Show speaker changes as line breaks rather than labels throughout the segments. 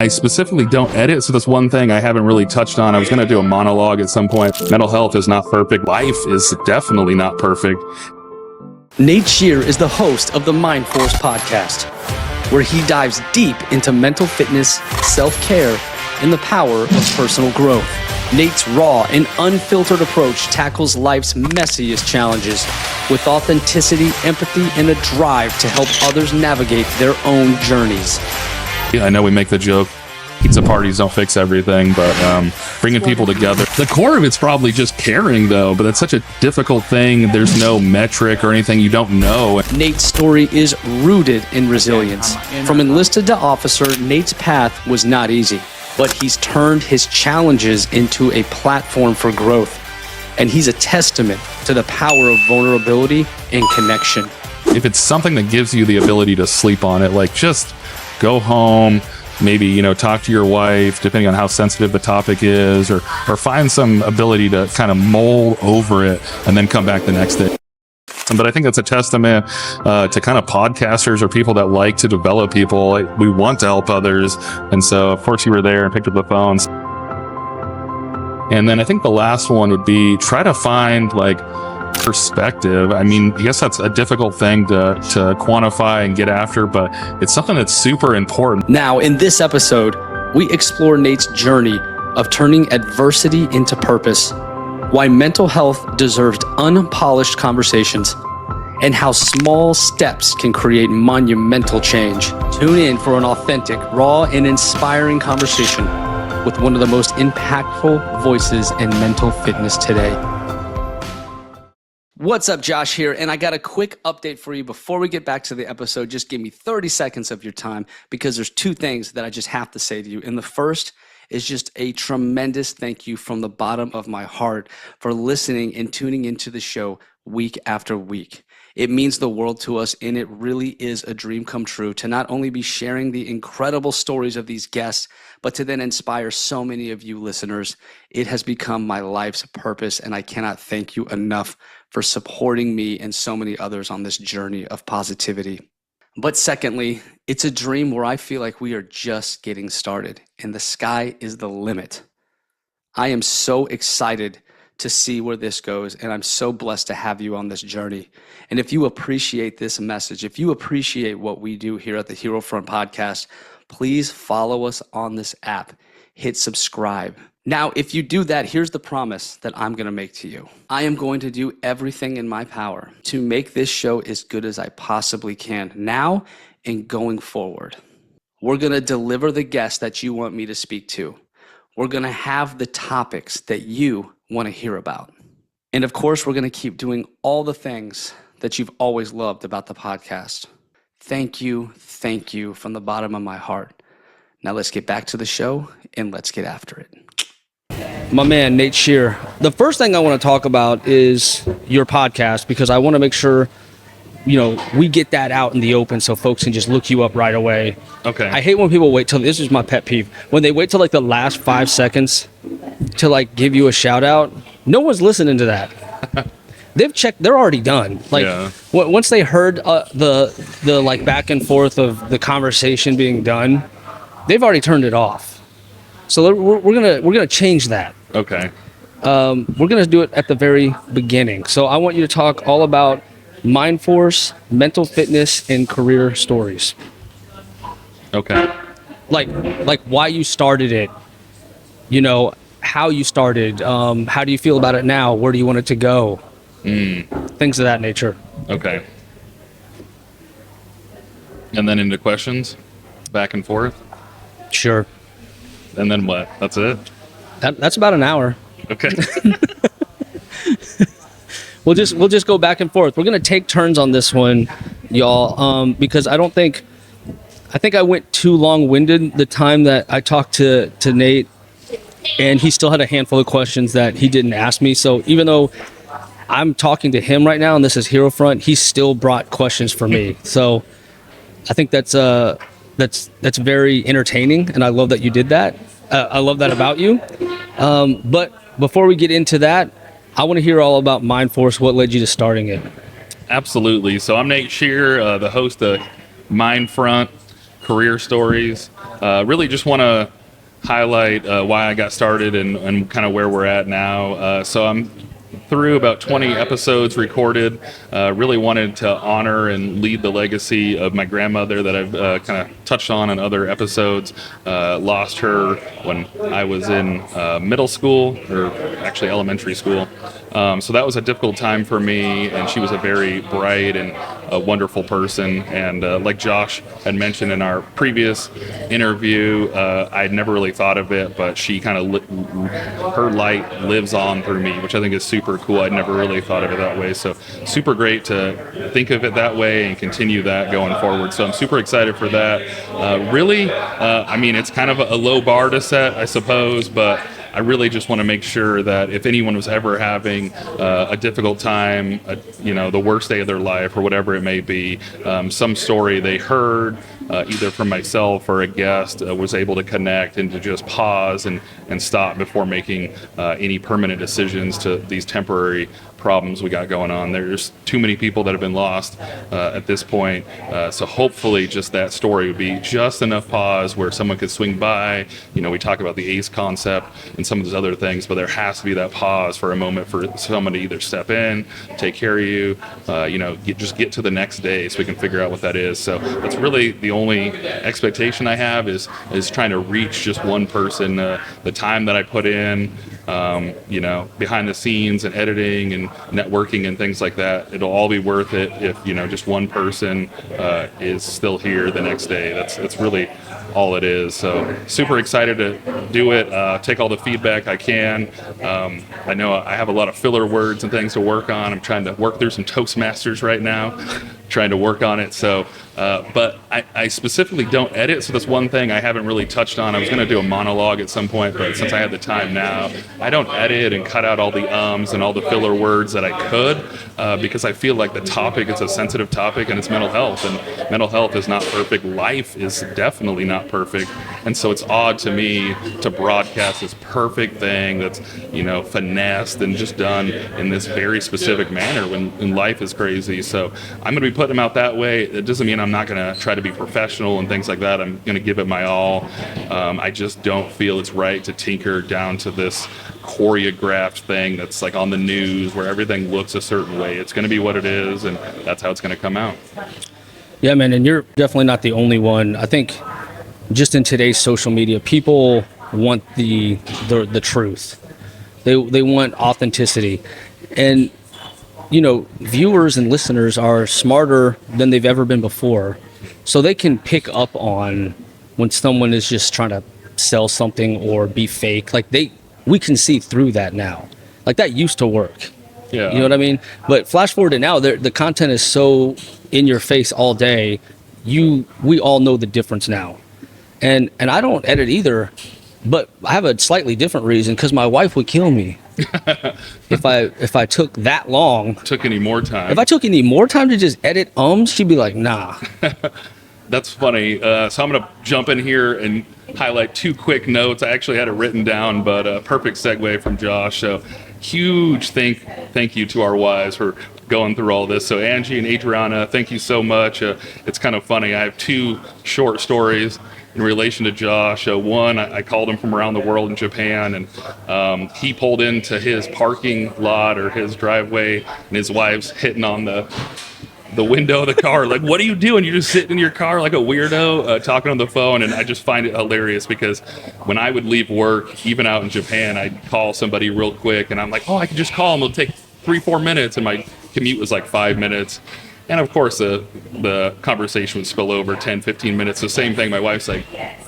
I specifically don't edit, so that's one thing I haven't really touched on. I was going to do a monologue at some point. Mental health is not perfect. Life is definitely not perfect.
Nate Scheer is the host of the MindForce podcast, where he dives deep into mental fitness, self-care, and the power of personal growth. Nate's raw and unfiltered approach tackles life's messiest challenges with authenticity, empathy, and a drive to help others navigate their own journeys.
I know we make the joke, pizza parties don't fix everything, but bringing people together. The core of it's probably just caring, though, but that's such a difficult thing. There's no metric or anything you don't know.
Nate's story is rooted in resilience. From enlisted to officer, Nate's path was not easy, but he's turned his challenges into a platform for growth. And he's a testament to the power of vulnerability and connection.
If it's something that gives you the ability to sleep on it, like just go home, maybe, talk to your wife, depending on how sensitive the topic is, or find some ability to kind of mull over it and then come back the next day. But I think that's a testament to kind of podcasters or people that like to develop people. We want to help others. And so, of course, you were there and picked up the phones. And then I think the last one would be try to find perspective. I mean, I guess that's a difficult thing to quantify and get after, but it's something that's super important.
Now, in this episode, we explore Nate's journey of turning adversity into purpose, why mental health deserves unpolished conversations, and how small steps can create monumental change. Tune in for an authentic, raw, and inspiring conversation with one of the most impactful voices in mental fitness today. What's up, Josh here, and I got a quick update for you before we get back to the episode. Just give me 30 seconds of your time because there's two things that I just have to say to you. And the first is just a tremendous thank you from the bottom of my heart for listening and tuning into the show week after week. It means the world to us, and it really is a dream come true to not only be sharing the incredible stories of these guests, but to then inspire so many of you listeners. It has become my life's purpose, and I cannot thank you enough for supporting me and so many others on this journey of positivity. But secondly, it's a dream where I feel like we are just getting started, and the sky is the limit. I am so excited to see where this goes, and I'm so blessed to have you on this journey. And if you appreciate this message, if you appreciate what we do here at the Hero Front Podcast, please follow us on this app. Hit subscribe. Now, if you do that, here's the promise that I'm going to make to you. I am going to do everything in my power to make this show as good as I possibly can now and going forward. We're going to deliver the guests that you want me to speak to. We're going to have the topics that you want to hear about. And of course, we're going to keep doing all the things that you've always loved about the podcast. Thank you from the bottom of my heart. Now let's get back to the show and let's get after it. My man, Nate Scheer. The first thing I want to talk about is your podcast, because I want to make sure, we get that out in the open so folks can just look you up right away.
Okay.
I hate when people wait till, this is my pet peeve, when they wait till the last 5 seconds to give you a shout out. No one's listening to that. They've checked, they're already done. Once they heard the back and forth of the conversation being done, they've already turned it off. So we're gonna change that.
Okay.
We're gonna do it at the very beginning. So I want you to talk all about MindForce, mental fitness, and career stories.
Okay.
Like why you started it, how you started, how do you feel about it now? Where do you want it to go? Things of that nature.
Okay. And then into questions, back and forth.
Sure.
And then what? That's it?
That's about an hour.
Okay.
We'll just go back and forth. We're gonna take turns on this one, y'all, because I think I went too long-winded the time that I talked to Nate, and he still had a handful of questions that he didn't ask me. So even though I'm talking to him right now and this is Hero Front, he still brought questions for me. So I think that's very entertaining, and I love that you did that. I love that about you. But before we get into that, I want to hear all about MindForce. What led you to starting it?
Absolutely. So I'm Nate Scheer, the host of MindFront, career stories. Really just want to highlight why I got started and kind of where we're at now. So I'm through about 20 episodes recorded. Really wanted to honor and lead the legacy of my grandmother that I've kind of touched on in other episodes. Lost her when I was in middle school, or actually elementary school. So that was a difficult time for me, and she was a very bright and a wonderful person. And like Josh had mentioned in our previous interview, I'd never really thought of it, but she kind of her light lives on through me, which I think is super cool. I'd never really thought of it that way. So super great to think of it that way and continue that going forward. So I'm super excited for that. Really, I mean, it's kind of a low bar to set, I suppose, but I really just want to make sure that if anyone was ever having a difficult time, the worst day of their life or whatever it may be, some story they heard either from myself or a guest was able to connect and to just pause and stop before making any permanent decisions to these temporary problems we got going on. There's too many people that have been lost at this point. So hopefully just that story would be just enough pause where someone could swing by. We talk about the ACE concept and some of those other things, but there has to be that pause for a moment for someone to either step in, take care of you, just get to the next day so we can figure out what that is. So that's really the only expectation I have is trying to reach just one person. The time that I put in, behind the scenes and editing and networking and things like that, it'll all be worth it if just one person is still here the next day. That's really all it is. So super excited to do it, take all the feedback I can. I know I have a lot of filler words and things to work on. I'm trying to work through some Toastmasters right now, trying to work on it. So but I specifically don't edit, so that's one thing I haven't really touched on. I was going to do a monologue at some point, but since I have the time now, I don't edit and cut out all the ums and all the filler words that I could, because I feel like the topic is a sensitive topic, and it's mental health, and mental health is not perfect. Life is definitely not perfect, and so it's odd to me to broadcast this perfect thing that's finessed and just done in this very specific manner when life is crazy. So I'm going to be putting them out that way. It doesn't mean I'm not going to try to be professional and things like that. I'm going to give it my all. I just don't feel it's right to tinker down to this choreographed thing that's like on the news where everything looks a certain way. It's going to be what it is, and that's how it's going to come out.
Yeah, man, and you're definitely not the only one. I think just in today's social media, people want the truth. They want authenticity. And viewers and listeners are smarter than they've ever been before. So they can pick up on when someone is just trying to sell something or be fake. Like we can see through that now. Like that used to work.
Yeah.
You know what I mean? But flash forward to now, the content is so in your face all day. We all know the difference now. And I don't edit either, but I have a slightly different reason, because my wife would kill me if I took that long.
Took any more time.
If I took any more time to just edit she'd be like, nah.
That's funny. So I'm going to jump in here and highlight two quick notes. I actually had it written down, but a perfect segue from Josh. So huge thank you to our wives for going through all this. So Angie and Adriana, thank you so much. It's kind of funny. I have two short stories in relation to Josh. One, I called him from around the world in Japan, and he pulled into his parking lot or his driveway, and his wife's hitting on the window of the car, like, what are you doing? You're just sitting in your car like a weirdo, talking on the phone. And I just find it hilarious, because when I would leave work, even out in Japan, I'd call somebody real quick, and I'm like, I could just call them. It'll take 3-4 minutes, and my commute was like 5 minutes. And of course, the conversation would spill over 10-15 minutes. The same thing. My wife's like,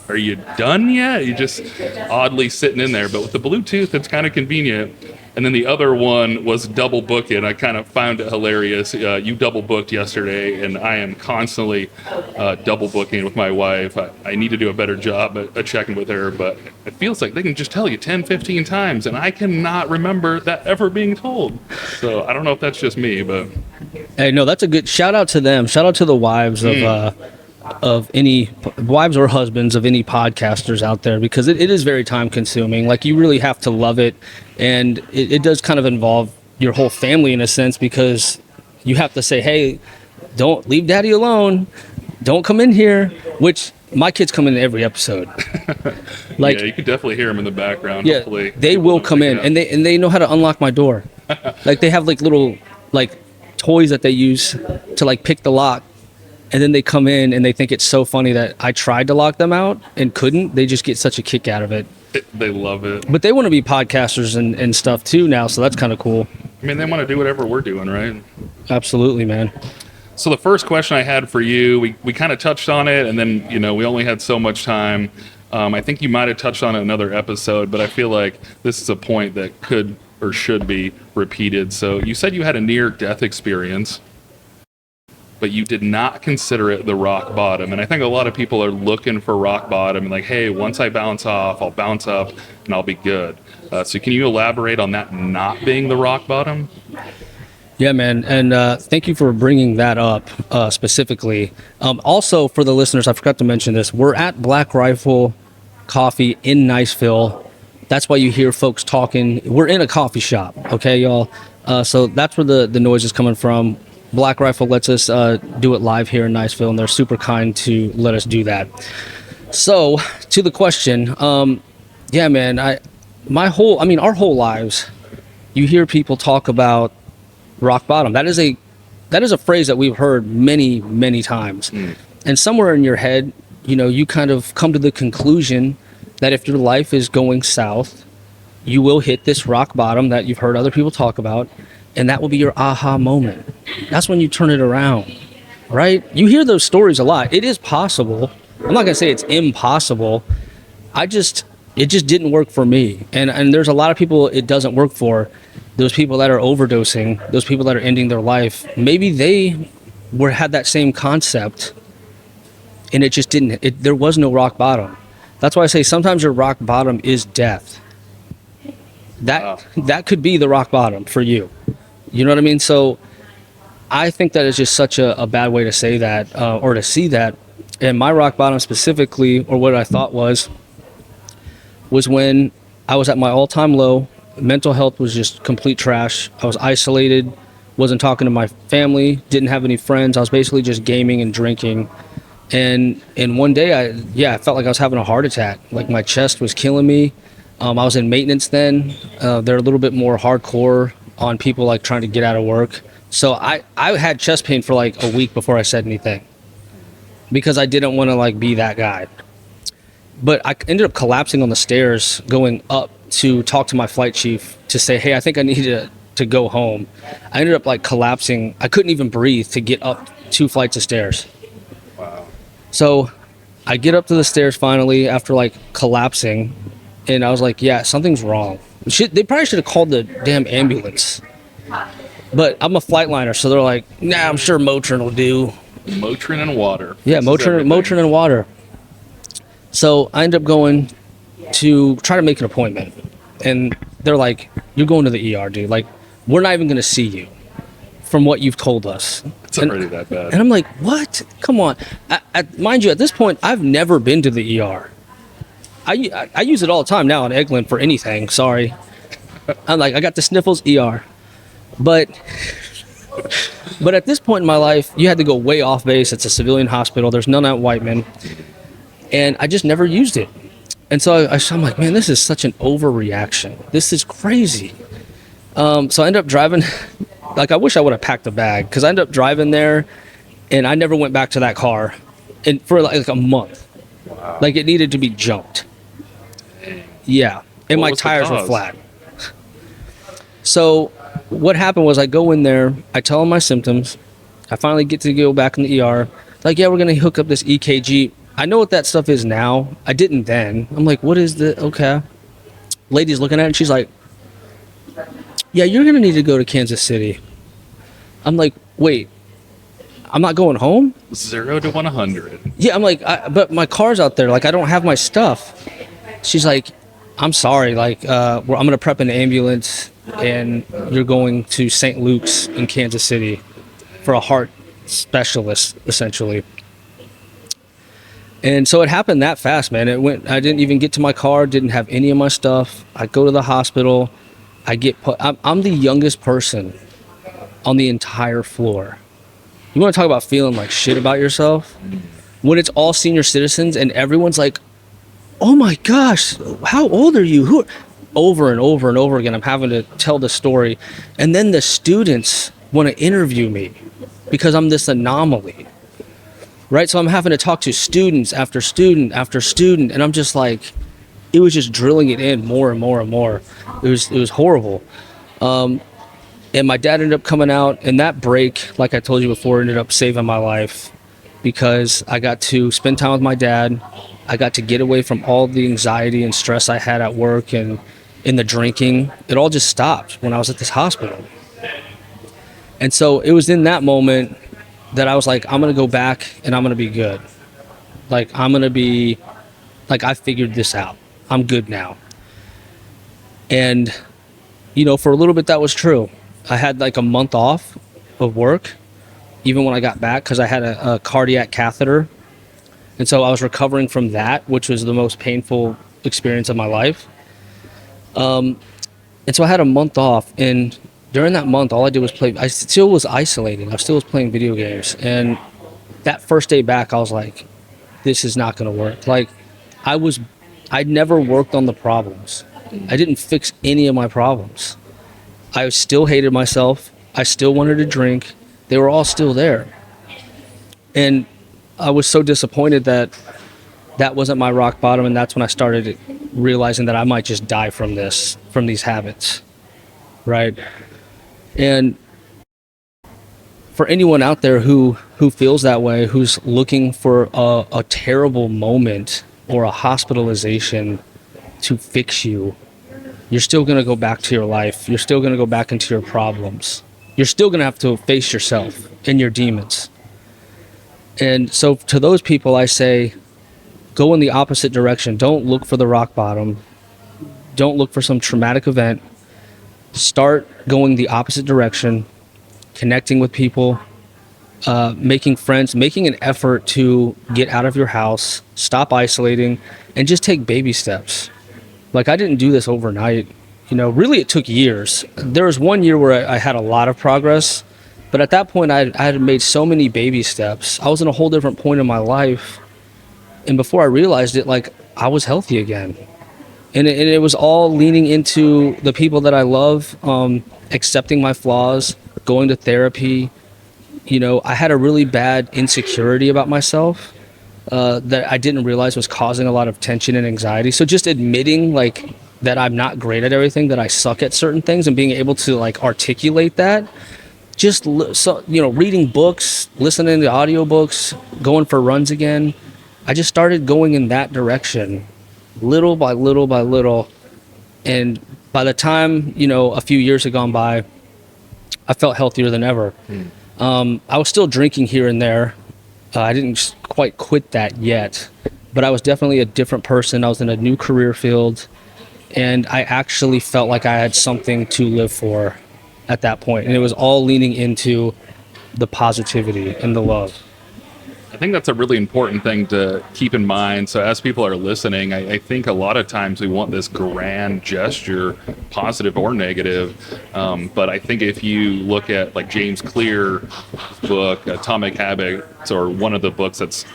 are you done yet? You're just oddly sitting in there. But with the Bluetooth, it's kind of convenient. And then the other one was double booking. I kind of found it hilarious. You double booked yesterday, and I am constantly double booking with my wife. I need to do a better job at checking with her, but it feels like they can just tell you 10-15 times, and I cannot remember that ever being told. So I don't know if that's just me, but...
Hey, no, that's a good shout out to them. Shout out to the wives of any wives or husbands of any podcasters out there, because it is very time consuming. Like, you really have to love it, and it does kind of involve your whole family in a sense, because you have to say, hey, don't leave daddy alone, don't come in here, which my kids come in every episode. Like,
yeah, you can definitely hear them in the background.
yeah,
Hopefully
they
people
will
don't
come
pick
in,
it up.
and they know how to unlock my door. Like, they have like little like toys that they use to like pick the lock, and then they come in and they think it's so funny that I tried to lock them out and couldn't. They just get such a kick out of it.
They love it.
But they want to be podcasters and stuff too now, so that's kind of cool.
I mean, they want to do whatever we're doing, right?
Absolutely, man.
So the first question I had for you, we kind of touched on it, and then, you know, we only had so much time. I think you might have touched on it in another episode, but I feel like this is a point that could or should be repeated. So you said you had a near-death experience, but you did not consider it the rock bottom. And I think a lot of people are looking for rock bottom and like, hey, once I bounce off, I'll bounce up and I'll be good. So can you elaborate on that not being the rock bottom?
Yeah, man. And thank you for bringing that up specifically. Also, for the listeners, I forgot to mention this. We're at Black Rifle Coffee in Niceville. That's why you hear folks talking. We're in a coffee shop, okay, y'all? So that's where the noise is coming from. Black Rifle lets us do it live here in Niceville, and they're super kind to let us do that. So, to the question, yeah, man, our whole lives, you hear people talk about rock bottom. That is a phrase that we've heard many, many times. And somewhere in your head, you know, you kind of come to the conclusion that if your life is going south, you will hit this rock bottom that you've heard other people talk about, and that will be your aha moment. That's when you turn it around, right? You hear those stories a lot. It is possible. I'm not gonna say it's impossible. It just didn't work for me. And there's a lot of people it doesn't work for. Those people that are overdosing, those people that are ending their life, maybe they had that same concept, and it just didn't. There was no rock bottom. That's why I say sometimes your rock bottom is death. That could be the rock bottom for you. You know what I mean? So I think that is just such a bad way to say that or to see that. And my rock bottom specifically, or what I thought was when I was at my all-time low. Mental health was just complete trash. I was isolated, wasn't talking to my family, didn't have any friends. I was basically just gaming and drinking. And one day I felt like I was having a heart attack. Like my chest was killing me. I was in maintenance then. They're a little bit more hardcore on people like trying to get out of work. So I had chest pain for like a week before I said anything, because I didn't want to like be that guy. But I ended up collapsing on the stairs going up to talk to my flight chief to say, hey, I think I need to go home. I ended up like collapsing. I couldn't even breathe to get up 2 flights of stairs.
Wow.
So I get up to the stairs finally after like collapsing, and I was like, yeah, something's wrong. They probably should have called the damn ambulance. But I'm a flight liner, so they're like, nah, I'm sure Motrin will do.
Motrin and water.
Yeah, Motrin and water. So I end up going to try to make an appointment, and they're like, you're going to the ER, dude. Like, we're not even going to see you from what you've told us.
It's already that bad.
And I'm like, what? Come on. Mind you, at this point, I've never been to the ER. I use it all the time now on Eglin for anything. Sorry. I'm like, I got the sniffles, ER. But at this point in my life, you had to go way off base. It's a civilian hospital. There's none at Whiteman. And I just never used it. And so I'm like, man, this is such an overreaction. This is crazy. So I ended up driving. Like, I wish I would have packed a bag, because I ended up driving there, and I never went back to that car for like a month.
Wow.
Like, it needed to be junked. Yeah. And
What
my
was the
tires were
cause?
flat. So what happened was I go in there, I tell them my symptoms. I finally get to go back in the ER. Like, yeah, we're going to hook up this EKG. I know what that stuff is now. I didn't then. I'm like, what is the, okay. Lady's looking at it, and she's like, yeah, you're going to need to go to Kansas City. I'm like, wait, I'm not going home?
0 to 100.
Yeah, I'm like, but my car's out there. Like, I don't have my stuff. She's like, I'm sorry. Like, I'm going to prep an ambulance, and you're going to St. Luke's in Kansas City for a heart specialist, essentially. And so it happened that fast, man. I didn't even get to my car, didn't have any of my stuff. I go to the hospital. I'm the youngest person on the entire floor. You want to talk about feeling like shit about yourself? when it's all senior citizens and everyone's like, oh my gosh, how old are you? Who? Over and over and over again, I'm having to tell the story. And then the students want to interview me because I'm this anomaly, right? So I'm having to talk to students after student after student. And I'm just like, it was just drilling it in more and more and more. It was horrible. And my dad ended up coming out, and that break, like I told you before, ended up saving my life because I got to spend time with my dad. I got to get away from all the anxiety and stress I had at work and in the drinking. It all just stopped when I was at this hospital. And so it was in that moment that I was like, I'm going to go back and I'm going to be good. Like, I'm going to be, like, I figured this out. I'm good now. And, you know, for a little bit that was true. I had like a month off of work, even when I got back, because I had a cardiac catheter. And so I was recovering from that, which was the most painful experience of my life. And so I had a month off, and during that month, all I did was play. I still was isolating. I still was playing video games. And that first day back, I was like, this is not going to work. Like, I'd never worked on the problems. I didn't fix any of my problems. I still hated myself. I still wanted to drink. They were all still there. And I was so disappointed that that wasn't my rock bottom, and that's when I started realizing that I might just die from these habits, right? And for anyone out there who feels that way, who's looking for a terrible moment or a hospitalization to fix you, you're still going to go back to your life. You're still going to go back into your problems. You're still going to have to face yourself and your demons. And so to those people, I say, go in the opposite direction. Don't look for the rock bottom. Don't look for some traumatic event. Start going the opposite direction, connecting with people, making friends, making an effort to get out of your house, stop isolating, and just take baby steps. Like, I didn't do this overnight. You know, really it took years. There was one year where I had a lot of progress, but at that point I had made so many baby steps. I was in a whole different point in my life. And before I realized it, like, I was healthy again. And it was all leaning into the people that I love, accepting my flaws, going to therapy. You know, I had a really bad insecurity about myself that I didn't realize was causing a lot of tension and anxiety. So just admitting, like, that I'm not great at everything, that I suck at certain things, and being able to, like, articulate that. Just, reading books, listening to audiobooks, going for runs again. I just started going in that direction, little by little by little. And by the time, a few years had gone by, I felt healthier than ever. I was still drinking here and there. I didn't quite quit that yet, but I was definitely a different person. I was in a new career field, and I actually felt like I had something to live for at that point. And it was all leaning into the positivity and the love.
I think that's a really important thing to keep in mind. So as people are listening, I think a lot of times we want this grand gesture, positive or negative. But I think if you look at like James Clear's book, Atomic Habits, or one of the books that's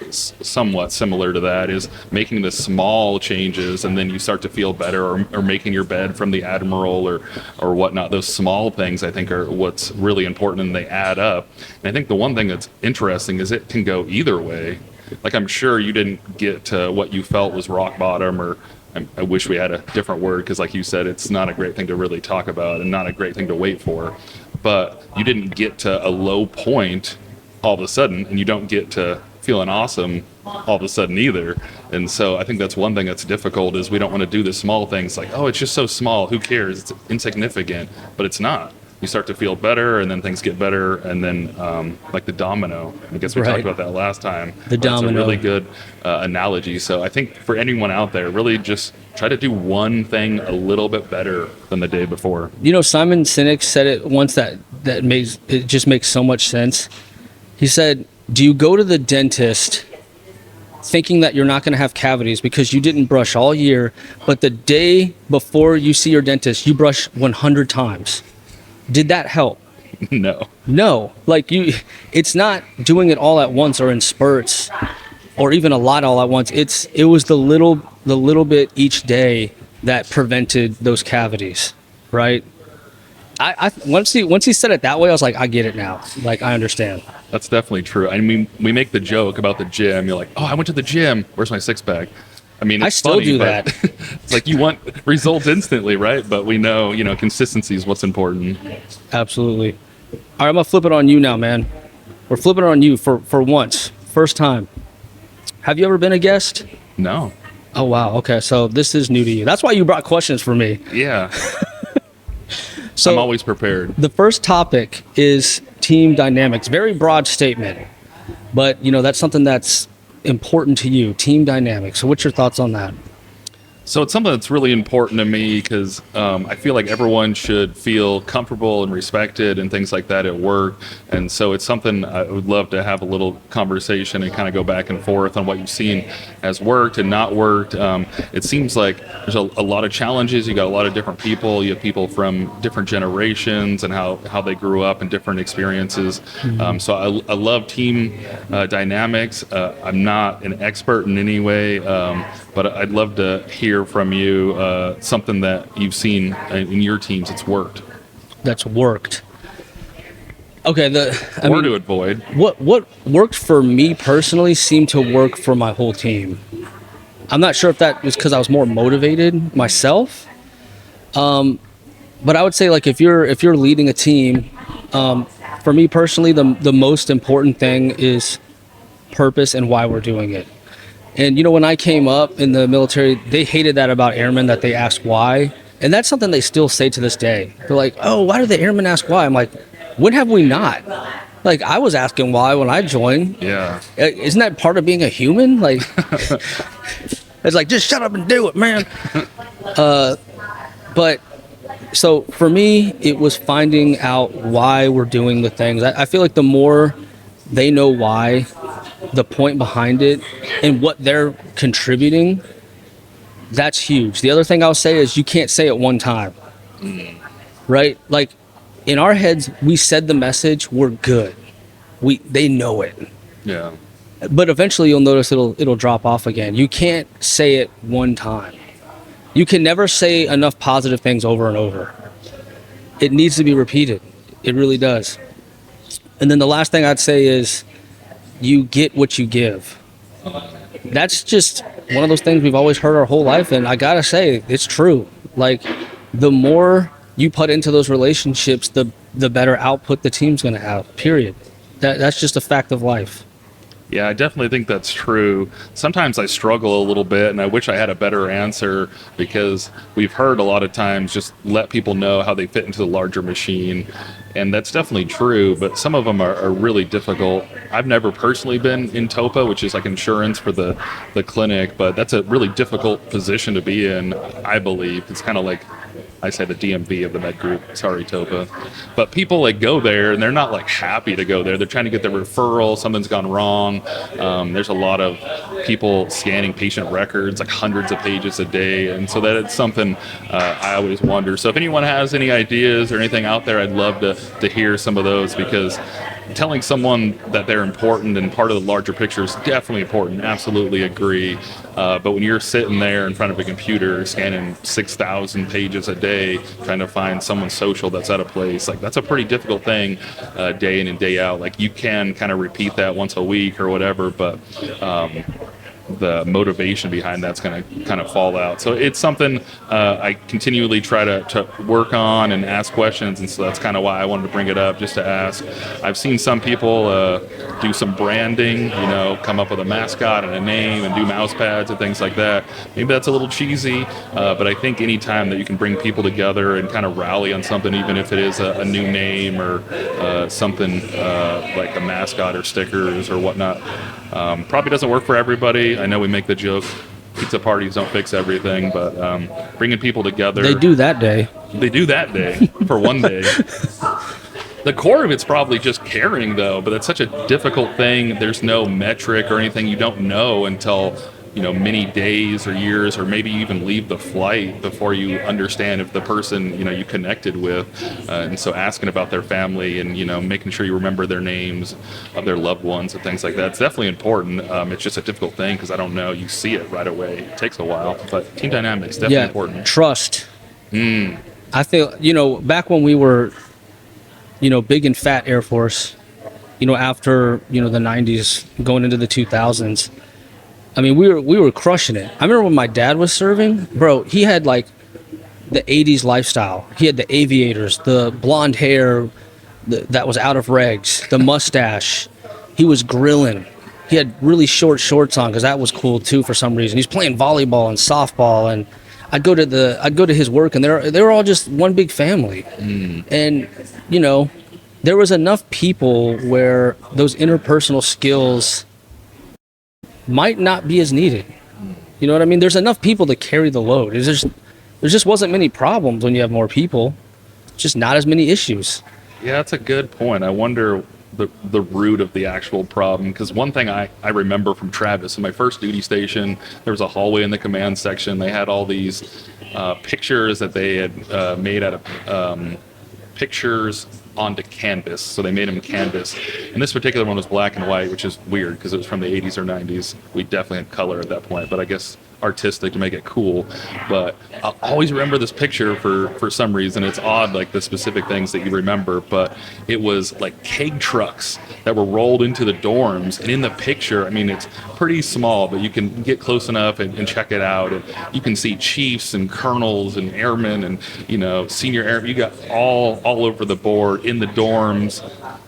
somewhat similar to that, is making the small changes and then you start to feel better, or making your bed from the Admiral or whatnot. Those small things I think are what's really important, and they add up. And I think the one thing that's interesting is it can go either way. Like, I'm sure you didn't get to what you felt was rock bottom, or I wish we had a different word, because like you said, it's not a great thing to really talk about and not a great thing to wait for. But you didn't get to a low point all of a sudden, and you don't get to feeling awesome all of a sudden either. And so I think that's one thing that's difficult, is we don't want to do the small things like, oh, it's just so small, who cares, it's insignificant. But it's not. You start to feel better, and then things get better, and then like the domino. I guess we talked about that last time.
The domino.
That's a really good analogy. So I think for anyone out there, really just try to do one thing a little bit better than the day before.
Simon Sinek said it once that just makes so much sense. He said, do you go to the dentist thinking that you're not going to have cavities because you didn't brush all year, but the day before you see your dentist, you brush 100 times? Did that help?
No.
Like, it's not doing it all at once or in spurts or even a lot all at once. It was the little bit each day that prevented those cavities, right? I once he said it that way, I was like, I get it now. Like, I understand.
That's definitely true. I mean, we make the joke about the gym. You're like, oh, I went to the gym. Where's my six pack? I mean, it's
I still
funny,
do
but
that.
it's like you want results instantly, right? But we know, consistency is what's important.
Absolutely. All right, I'm gonna flip it on you now, man. We're flipping it on you for once, first time. Have you ever been a guest?
No.
Oh wow. Okay, so this is new to you. That's why you brought questions for me.
Yeah.
So
I'm always prepared.
the first topic is team dynamics. Very broad statement, but that's something that's important to you. Team dynamics. So what's your thoughts on that?
So it's something that's really important to me because I feel like everyone should feel comfortable and respected and things like that at work. And so it's something I would love to have a little conversation and kind of go back and forth on what you've seen has worked and not worked. It seems like there's a lot of challenges. You got a lot of different people. You have people from different generations and how they grew up and different experiences. So I love team dynamics. I'm not an expert in any way, but I'd love to hear from you something that you've seen in your teams that's worked.
That's worked. Okay,
to avoid.
What worked for me personally seemed to work for my whole team. I'm not sure if that was because I was more motivated myself, but I would say, like, if you're leading a team, for me personally, the most important thing is purpose and why we're doing it. And when I came up in the military, they hated that about airmen, that they ask why. And that's something they still say to this day. They're like, oh, why do the airmen ask why? I'm like, when have we not? Like, I was asking why when I joined.
Yeah.
Isn't that part of being a human? Like, it's like, just shut up and do it, man. But so for me, it was finding out why we're doing the things. I feel like the more they know why, the point behind it, and what they're contributing, that's huge. The other thing I'll say is you can't say it one time, right? Like, in our heads, we said the message, we're good. They know it.
Yeah.
But eventually you'll notice it'll drop off again. You can't say it one time. You can never say enough positive things over and over. It needs to be repeated. It really does. And then the last thing I'd say is you get what you give. That's just one of those things we've always heard our whole life, and I gotta say, it's true. Like, the more you put into those relationships, the better output the team's gonna have, period. That's just a fact of life.
Yeah, I definitely think that's true. Sometimes I struggle a little bit, and I wish I had a better answer, because we've heard a lot of times just let people know how they fit into the larger machine. And that's definitely true, but some of them are really difficult. I've never personally been in TOPA, which is like insurance for the clinic, but that's a really difficult position to be in, I believe. It's kind of like, I say, the DMV of the med group. Sorry, TOPA. But people like go there and they're not like happy to go there. They're trying to get their referral. Something's gone wrong. There's a lot of people scanning patient records, like hundreds of pages a day. And so that it's something I always wonder. So if anyone has any ideas or anything out there, I'd love to hear some of those, because telling someone that they're important and part of the larger picture is definitely important. Absolutely agree. But when you're sitting there in front of a computer scanning 6,000 pages a day, trying to find someone social that's out of place, like, that's a pretty difficult thing day in and day out. Like, you can kind of repeat that once a week or whatever, but the motivation behind that's going to kind of fall out. So it's something I continually try to work on and ask questions, and so that's kind of why I wanted to bring it up, just to ask. I've seen some people do some branding, come up with a mascot and a name and do mouse pads and things like that. Maybe that's a little cheesy, but I think any time that you can bring people together and kind of rally on something, even if it is a new name or something like a mascot or stickers or whatnot, probably doesn't work for everybody. I know we make the joke, pizza parties don't fix everything, but bringing people together.
They do that day.
They do that day for one day. The core of it's probably just caring, though, but that's such a difficult thing. There's no metric or anything. You don't know until many days or years, or maybe even leave the flight before you understand if the person, you connected with. And so asking about their family and, making sure you remember their names of their loved ones and things like that. It's definitely important. It's just a difficult thing because I don't know. You see it right away. It takes a while, but team dynamics definitely important.
Trust. I feel, back when we were, big and fat Air Force, after, the 90s going into the 2000s, I mean, we were crushing it. I remember when my dad was serving, bro, he had like the 80s lifestyle. He had the aviators, the blonde hair that was out of regs, the mustache. He was grilling. He had really short shorts on because that was cool too for some reason. He's playing volleyball and softball, and I'd go to his work, and they were all just one big family. And there was enough people where those interpersonal skills might not be as needed. You know what I mean? There's enough people to carry the load. There just wasn't many problems when you have more people. Just not as many issues.
Yeah, that's a good point. I wonder the root of the actual problem, because one thing I remember from Travis in my first duty station, there was a hallway in the command section. They had all these pictures that they had made out of pictures onto canvas. So they made them canvas. And this particular one was black and white, which is weird because it was from the 80s or 90s. We definitely had color at that point, but I guess artistic to make it cool. But I'll always remember this picture for some reason. It's odd, like the specific things that you remember, but it was like keg trucks that were rolled into the dorms. And in the picture, I mean, it's pretty small, but you can get close enough and check it out. And you can see chiefs and colonels and airmen and, senior airmen. You got all over the board in the dorms,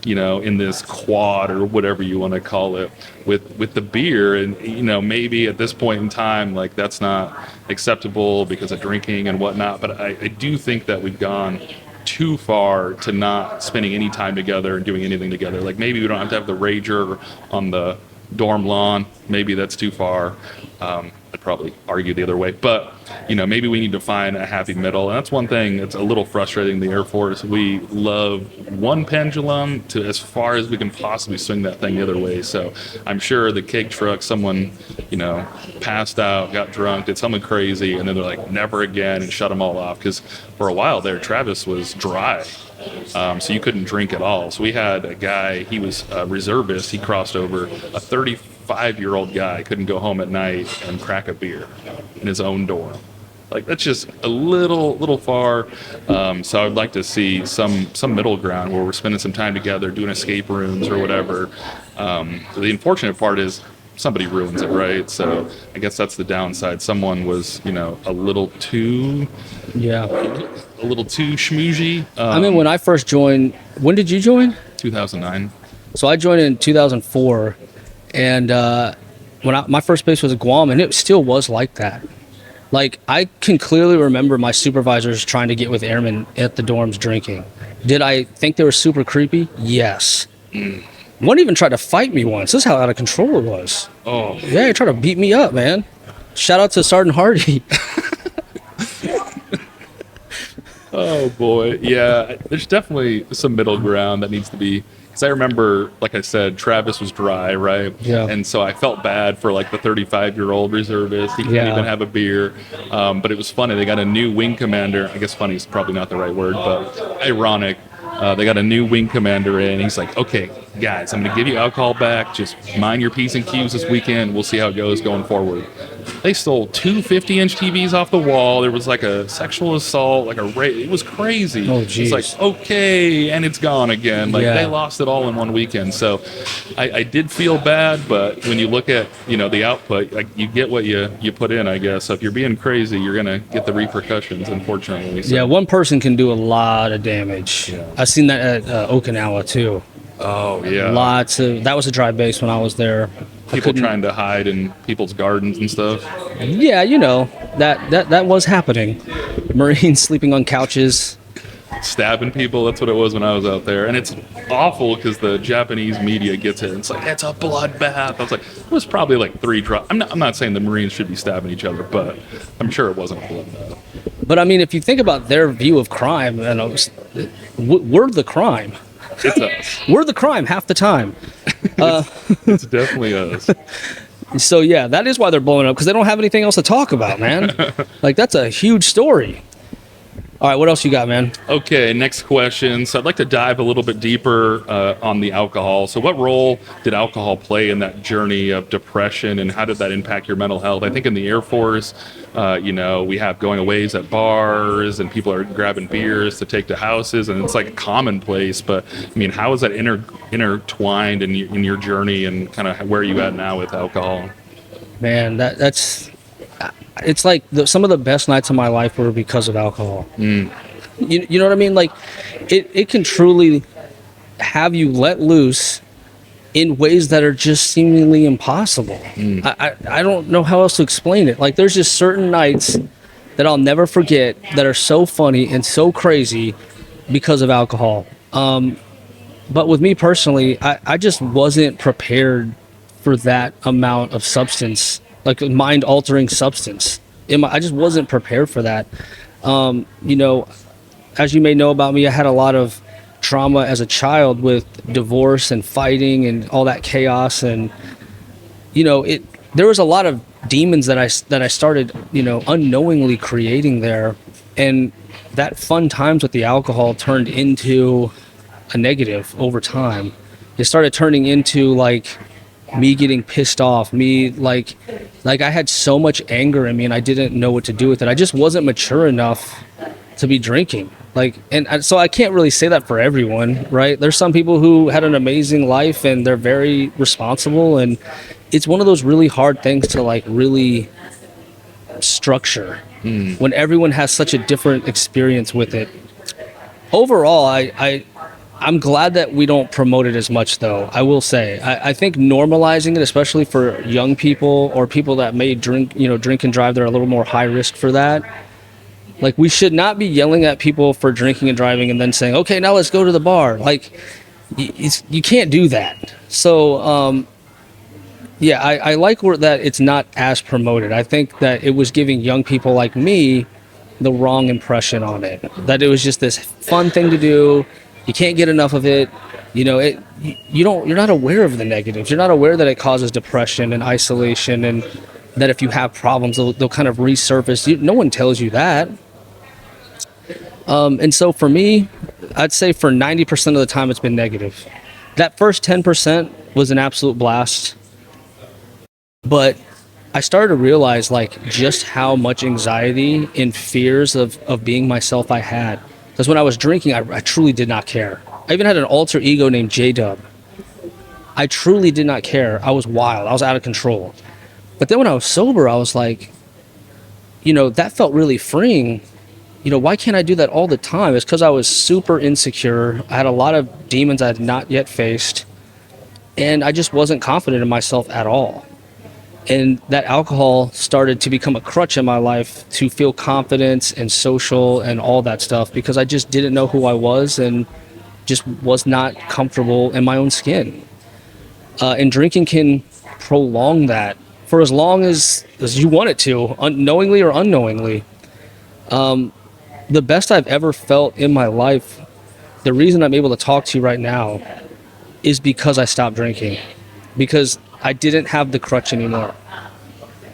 in this quad or whatever you want to call it with the beer. And, maybe at this point in time, like that's not acceptable because of drinking and whatnot. But I do think that we've gone too far to not spending any time together and doing anything together. Like maybe we don't have to have the rager on the dorm lawn. Maybe that's too far. I'd probably argue the other way, but maybe we need to find a happy middle. And that's one thing that's a little frustrating in the Air Force. We love one pendulum to as far as we can possibly swing that thing the other way. So I'm sure the keg truck, someone, passed out, got drunk, did something crazy, and then they're like, never again, and shut them all off. Because for a while there, Travis was dry. So you couldn't drink at all. So we had a guy, he was a reservist, he crossed over, a 35-year-old guy couldn't go home at night and crack a beer in his own dorm. Like that's just a little far. So I'd like to see some middle ground where we're spending some time together, doing escape rooms or whatever. The unfortunate part is somebody ruins it, right? So I guess that's the downside. Someone was, a little too schmoozy.
I mean, when I first joined, when did you join?
2009.
So I joined in 2004, and my first base was Guam, and it still was like that. Like, I can clearly remember my supervisors trying to get with airmen at the dorms drinking. Did I think they were super creepy? Yes. One even tried to fight me once. This is how out of control it was.
Oh.
Yeah, he tried to beat me up, man. Shout out to Sergeant Hardy.
Oh, boy. Yeah, there's definitely some middle ground that needs to be... Because I remember, like I said, Travis was dry, right?
Yeah.
And so I felt bad for, like, the 35-year-old reservist. He couldn't even have a beer. But it was funny. They got a new wing commander. I guess funny is probably not the right word, but ironic. They got a new wing commander in. He's like, okay, guys, I'm going to give you alcohol back. Just mind your P's and Q's this weekend. We'll see how it goes going forward. They stole two 50-inch TVs off the wall. There was like a sexual assault, like a rape. It was crazy.
Oh, geez.
It's like, okay, and it's gone again. Like, they lost it all in one weekend. So I did feel bad, but when you look at, the output, like, you get what you put in, I guess. So if you're being crazy, you're going to get the repercussions, unfortunately. So.
Yeah, one person can do a lot of damage.
Yeah.
I've seen that at Okinawa, too.
Oh, yeah.
That was a dry base when I was there.
People trying to hide in people's gardens and stuff.
Yeah, that was happening. Marines sleeping on couches.
Stabbing people, that's what it was when I was out there. And it's awful because the Japanese media gets it. It's like, it's a bloodbath. I was like, it was probably like 3 drops. I'm not saying the Marines should be stabbing each other, but I'm sure it wasn't a bloodbath.
But I mean, if you think about their view of crime, we're the crime.
It's us.
We're the crime half the time.
It's definitely us.
So yeah, that is why they're blowing up, because they don't have anything else to talk about, man. Like, that's a huge story. All right, what else you got, man?
Okay, next question. So I'd like to dive a little bit deeper on the alcohol. So what role did alcohol play in that journey of depression, and how did that impact your mental health? I think in the Air Force, we have going aways at bars, and people are grabbing beers to take to houses, and it's like a commonplace. But I mean, how is that intertwined in your journey, and kind of where are you at now with alcohol?
Man, that's it's like some of the best nights of my life were because of alcohol. You know what I mean? Like, it can truly have you let loose in ways that are just seemingly impossible. I don't know how else to explain it. Like, there's just certain nights that I'll never forget that are so funny and so crazy because of alcohol. But with me personally, I just wasn't prepared for that amount of substance, like mind-altering substance. I just wasn't prepared for that. As you may know about me, I had a lot of trauma as a child with divorce and fighting and all that chaos, and there was a lot of demons that I started unknowingly creating there, and that fun times with the alcohol turned into a negative over time. It started turning into like me getting pissed off, me like I had so much anger in me, and I didn't know what to do with it. I just wasn't mature enough to be drinking. So I can't really say that for everyone, right? There's some people who had an amazing life and they're very responsible, and it's one of those really hard things to like really structure when everyone has such a different experience with it. Overall, I'm glad that we don't promote it as much, though. I will say, I think normalizing it, especially for young people or people that may drink and drive, they're a little more high risk for that. Like, we should not be yelling at people for drinking and driving and then saying, okay, now let's go to the bar. Like, you can't do that. So, I like that it's not as promoted. I think that it was giving young people like me the wrong impression on it. That it was just this fun thing to do. You can't get enough of it. You're not aware of the negatives. You're not aware that it causes depression and isolation, and that if you have problems, they'll kind of resurface. No one tells you that. And so for me, I'd say for 90% of the time, it's been negative. That first 10% was an absolute blast. But I started to realize like just how much anxiety and fears of being myself I had. Because when I was drinking, I truly did not care. I even had an alter ego named J-Dub. I truly did not care. I was wild. I was out of control. But then when I was sober, I was like, that felt really freeing. Why can't I do that all the time? It's because I was super insecure. I had a lot of demons I had not yet faced. And I just wasn't confident in myself at all. And that alcohol started to become a crutch in my life to feel confidence and social and all that stuff, because I just didn't know who I was and just was not comfortable in my own skin. And drinking can prolong that for as long as you want it to, knowingly or unknowingly. The best I've ever felt in my life, the reason I'm able to talk to you right now, is because I stopped drinking. Because I didn't have the crutch anymore.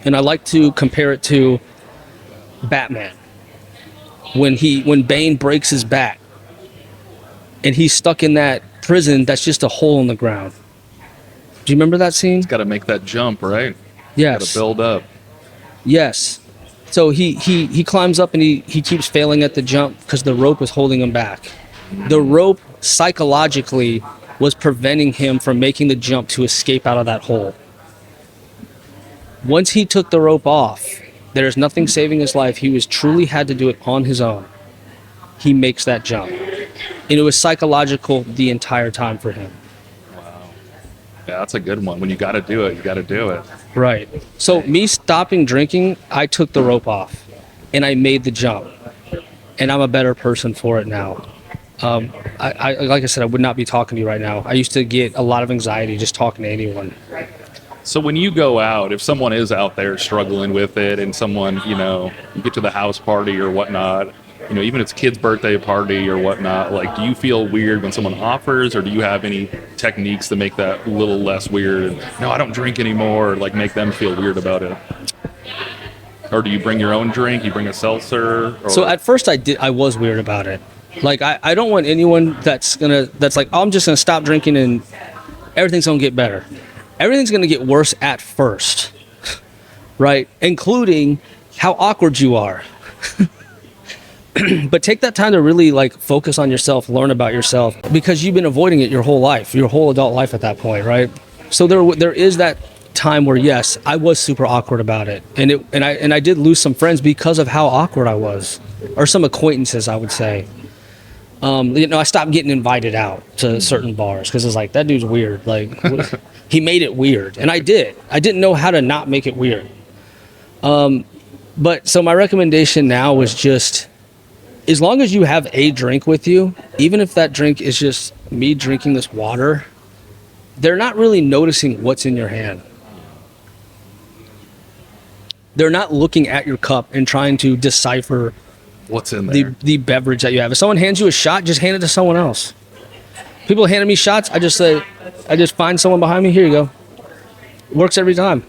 And I like to compare it to Batman. When Bane breaks his back and he's stuck in that prison that's just a hole in the ground. Do you remember that scene?
It's got to make that jump, right?
Yes.
Got to build up.
Yes. So he climbs up and he keeps failing at the jump because the rope is holding him back. The rope psychologically was preventing him from making the jump to escape out of that hole. Once he took the rope off, there's nothing saving his life. He was truly had to do it on his own. He makes that jump. And it was psychological the entire time for him.
Wow. Yeah, that's a good one. When you got to do it, you got to do it.
Right. So me stopping drinking, I took the rope off and I made the jump. And I'm a better person for it now. I like I said, I would not be talking to you right now. I used to get a lot of anxiety just talking to anyone.
So when you go out, if someone is out there struggling with it and someone, you get to the house party or whatnot, even if it's a kid's birthday party or whatnot, like, do you feel weird when someone offers, or do you have any techniques to make that a little less weird? And, no, I don't drink anymore, or like make them feel weird about it? Or do you bring your own drink? You bring a seltzer? Or...
So at first I was weird about it. Like, I don't want anyone that's like, oh, I'm just gonna stop drinking and everything's gonna get better. Everything's gonna get worse at first, right? Including how awkward you are. But take that time to really like focus on yourself, learn about yourself, because you've been avoiding it your whole life, your whole adult life at that point, right? So there is that time where, yes, I was super awkward about it, and I did lose some friends because of how awkward I was, or some acquaintances, I would say. I stopped getting invited out to certain bars because it's like, that dude's weird. Like, he made it weird, and I didn't know how to not make it weird. But so my recommendation now was just, as long as you have a drink with you, even if that drink is just me drinking this water, they're not really noticing what's in your hand. They're not looking at your cup and trying to decipher
what's in there,
the beverage that you have. If someone hands you a shot, just hand it to someone else. People handed me shots, I just find someone behind me, here you go. Works every time.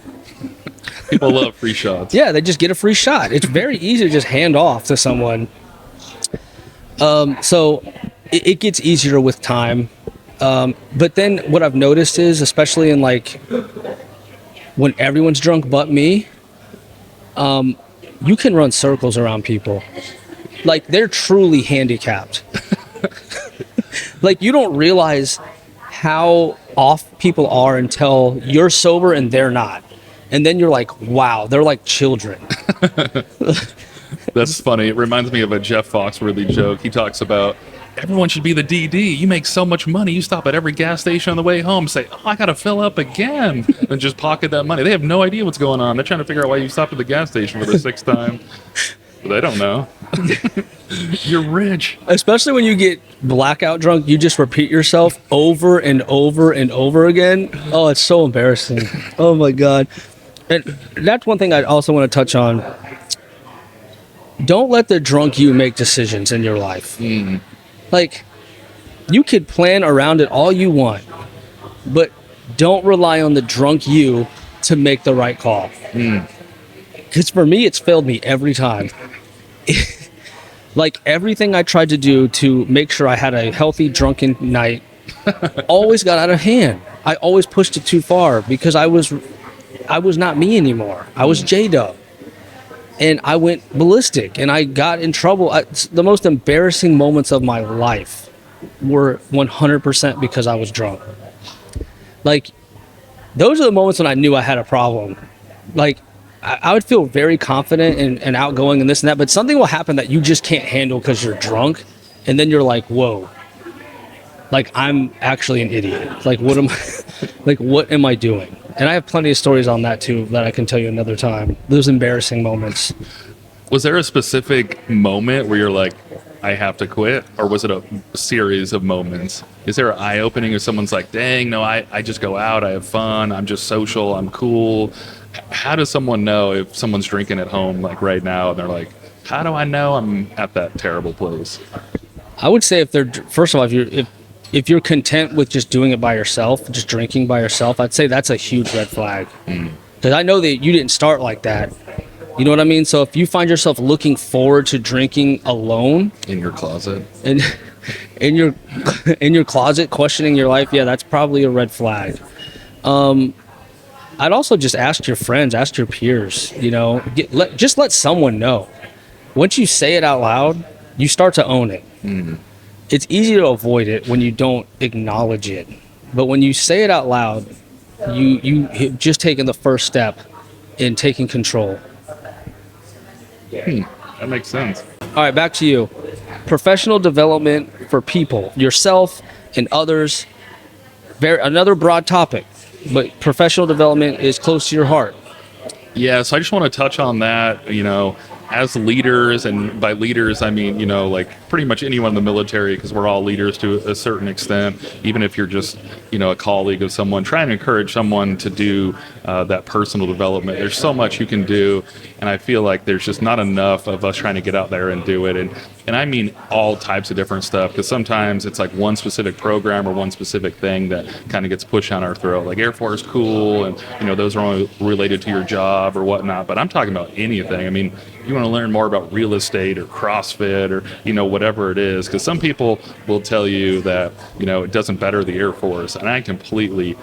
People love free shots.
Yeah, they just get a free shot. It's very easy to just hand off to someone. So it gets easier with time. But then what I've noticed is, especially in like when everyone's drunk but me, you can run circles around people. Like, they're truly handicapped. Like, you don't realize how off people are until you're sober and they're not. And then you're like, wow, they're like children.
That's funny. It reminds me of a Jeff Foxworthy joke. He talks about, everyone should be the DD. You make so much money. You stop at every gas station on the way home, say, oh, I got to fill up again, and just pocket that money. They have no idea what's going on. They're trying to figure out why you stopped at the gas station for the sixth time. But they don't know. You're rich.
Especially when you get blackout drunk, you just repeat yourself over and over and over again. Oh, it's so embarrassing. Oh, my God. And that's one thing I also want to touch on. Don't let the drunk you make decisions in your life. Like, you could plan around it all you want, but don't rely on the drunk you to make the right call. Because for me, it's failed me every time. Like, everything I tried to do to make sure I had a healthy drunken night always got out of hand. I always pushed it too far because I was not me anymore. I was J-Dub. And I went ballistic, and I got in trouble. The most embarrassing moments of my life were 100% because I was drunk. Like, those are the moments when I knew I had a problem. Like, I would feel very confident and outgoing and this and that, but something will happen that you just can't handle because you're drunk, and then you're like, whoa. Like, I'm actually an idiot. Like, what am I doing? And I have plenty of stories on that too that I can tell you another time. Those embarrassing moments.
Was there a specific moment where you're like, I have to quit? Or was it a series of moments? Is there an eye-opening if someone's like, dang, no, I just go out, I have fun, I'm just social, I'm cool? How does someone know if someone's drinking at home like right now and they're like, how do I know I'm at that terrible place?
I would say first of all, if you're content with just doing it by yourself, just drinking by yourself, I'd say that's a huge red flag. Because I know that you didn't start like that. You know what I mean? So if you find yourself looking forward to drinking alone
in your closet,
and in your closet, questioning your life, yeah, that's probably a red flag. I'd also just ask your friends, ask your peers. Just let someone know. Once you say it out loud, you start to own it. It's easy to avoid it when you don't acknowledge it. But when you say it out loud, you've just taken the first step in taking control.
That makes sense.
All right, back to you. Professional development for people, yourself and others. Another broad topic, but professional development is close to your heart.
Yeah, so I just want to touch on that, as leaders, and by leaders, I mean, like pretty much anyone in the military, because we're all leaders to a certain extent, even if you're just, a colleague of someone, trying to encourage someone to do that personal development. There's so much you can do. And I feel like there's just not enough of us trying to get out there and do it. And I mean all types of different stuff, because sometimes it's like one specific program or one specific thing that kind of gets pushed down our throat, like Air Force cool, and those are only related to your job or whatnot. But I'm talking about anything. I mean, you want to learn more about real estate or CrossFit or whatever it is, because some people will tell you that it doesn't better the Air Force, and I completely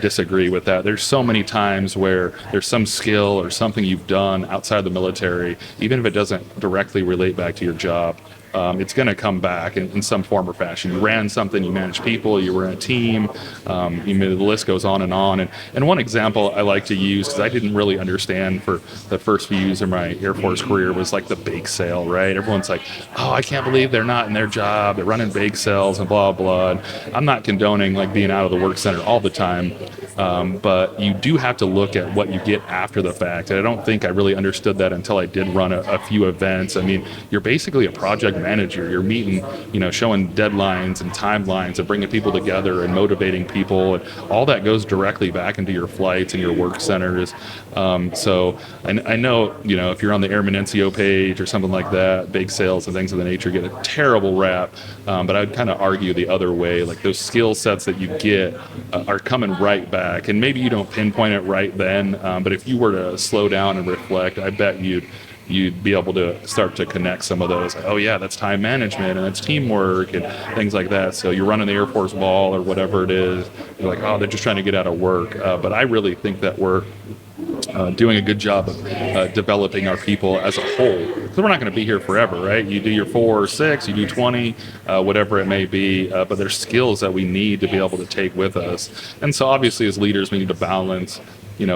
disagree with that. There's so many times where there's some skill or something you've done outside the military, even if it doesn't directly relate back to your job. It's going to come back in some form or fashion. You ran something, you managed people, you were in a team, the list goes on. And one example I like to use, because I didn't really understand for the first few years of my Air Force career, was like the bake sale, right? Everyone's like, oh, I can't believe they're not in their job, they're running bake sales and blah, blah. And I'm not condoning like being out of the work center all the time, but you do have to look at what you get after the fact. And I don't think I really understood that until I did run a few events. I mean, you're basically a project manager. You're meeting, showing deadlines and timelines and bringing people together and motivating people, and all that goes directly back into your flights and your work centers. So I know, if you're on the Airman NCO page or something like that, bake sales and things of the nature get a terrible rap. But I'd kind of argue the other way, like those skill sets that you get are coming right back. And maybe you don't pinpoint it right then, but if you were to slow down and reflect, I bet you'd be able to start to connect some of those. Oh yeah, that's time management and that's teamwork and things like that. So you're running the Air Force ball or whatever it is. You're like, oh, they're just trying to get out of work. But I really think that we're doing a good job of developing our people as a whole. Because we're not going to be here forever, right? You do your 4 or 6, you do 20, whatever it may be. But there's skills that we need to be able to take with us. And so obviously as leaders, we need to balance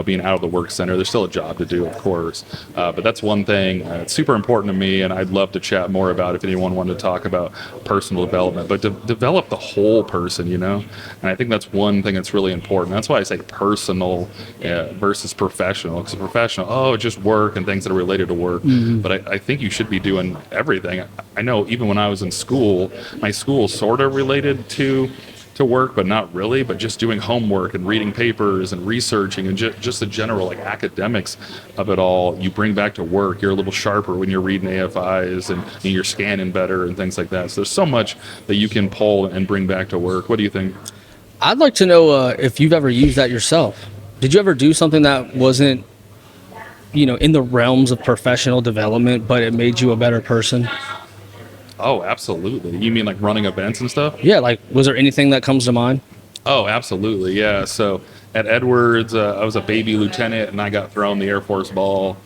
being out of the work center. There's still a job to do, of course. But that's one thing. It's super important to me, and I'd love to chat more about if anyone wanted to talk about personal development. But to develop the whole person, and I think that's one thing that's really important. That's why I say personal versus professional. Because professional, just work and things that are related to work. Mm-hmm. But I think you should be doing everything. I know even when I was in school, my school sort of related to work, but not really, but just doing homework and reading papers and researching and just the general like academics of it all, you bring back to work. You're a little sharper when you're reading AFIs and you're scanning better and things like that. So there's so much that you can pull and bring back to work. What do you think?
I'd like to know if you've ever used that yourself. Did you ever do something that wasn't, in the realms of professional development, but it made you a better person?
Oh, absolutely. You mean like running events and stuff?
Yeah, like was there anything that comes to mind?
Oh, absolutely. Yeah. So at Edwards, I was a baby lieutenant and I got thrown the Air Force ball,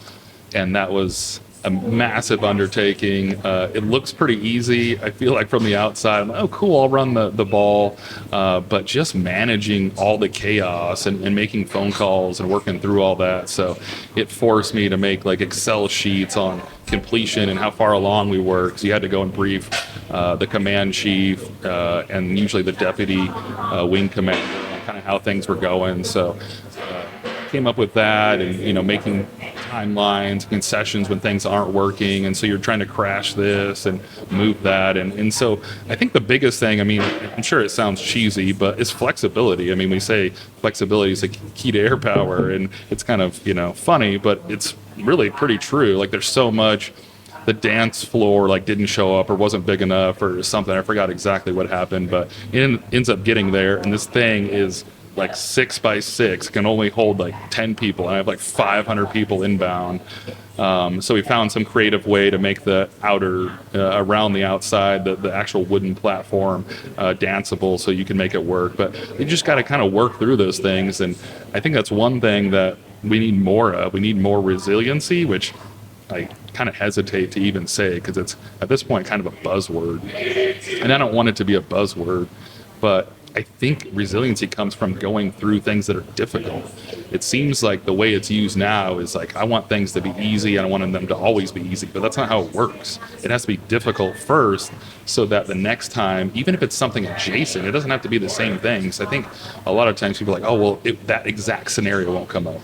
and that was a massive undertaking. It looks pretty easy. I feel like from the outside, I'm like, oh, cool, I'll run the ball. But just managing all the chaos and making phone calls and working through all that. So it forced me to make like Excel sheets on completion and how far along we were, because you had to go and brief the command chief and usually the deputy wing commander on kind of how things were going. So came up with that, and making timelines, concessions when things aren't working, and so you're trying to crash this and move that, and so I think the biggest thing, I'm sure it sounds cheesy, but it's flexibility. We say flexibility is the key to air power, and it's kind of funny, but it's really pretty true. Like there's so much. The dance floor like didn't show up or wasn't big enough or something. I forgot exactly what happened, but it ends up getting there, and this thing is like 6 by 6, can only hold like 10 people, and I have like 500 people inbound. So we found some creative way to make the outer around the outside, the actual wooden platform danceable, so you can make it work. But you just got to kind of work through those things, and I think that's one thing that we need more of. We need more resiliency, which I kind of hesitate to even say, because it's at this point kind of a buzzword, and I don't want it to be a buzzword, but I think resiliency comes from going through things that are difficult. It seems like the way it's used now is like, I want things to be easy and I want them to always be easy, but that's not how it works. It has to be difficult first, so that the next time, even if it's something adjacent, it doesn't have to be the same thing. So I think a lot of times people are like, oh, well, that exact scenario won't come up.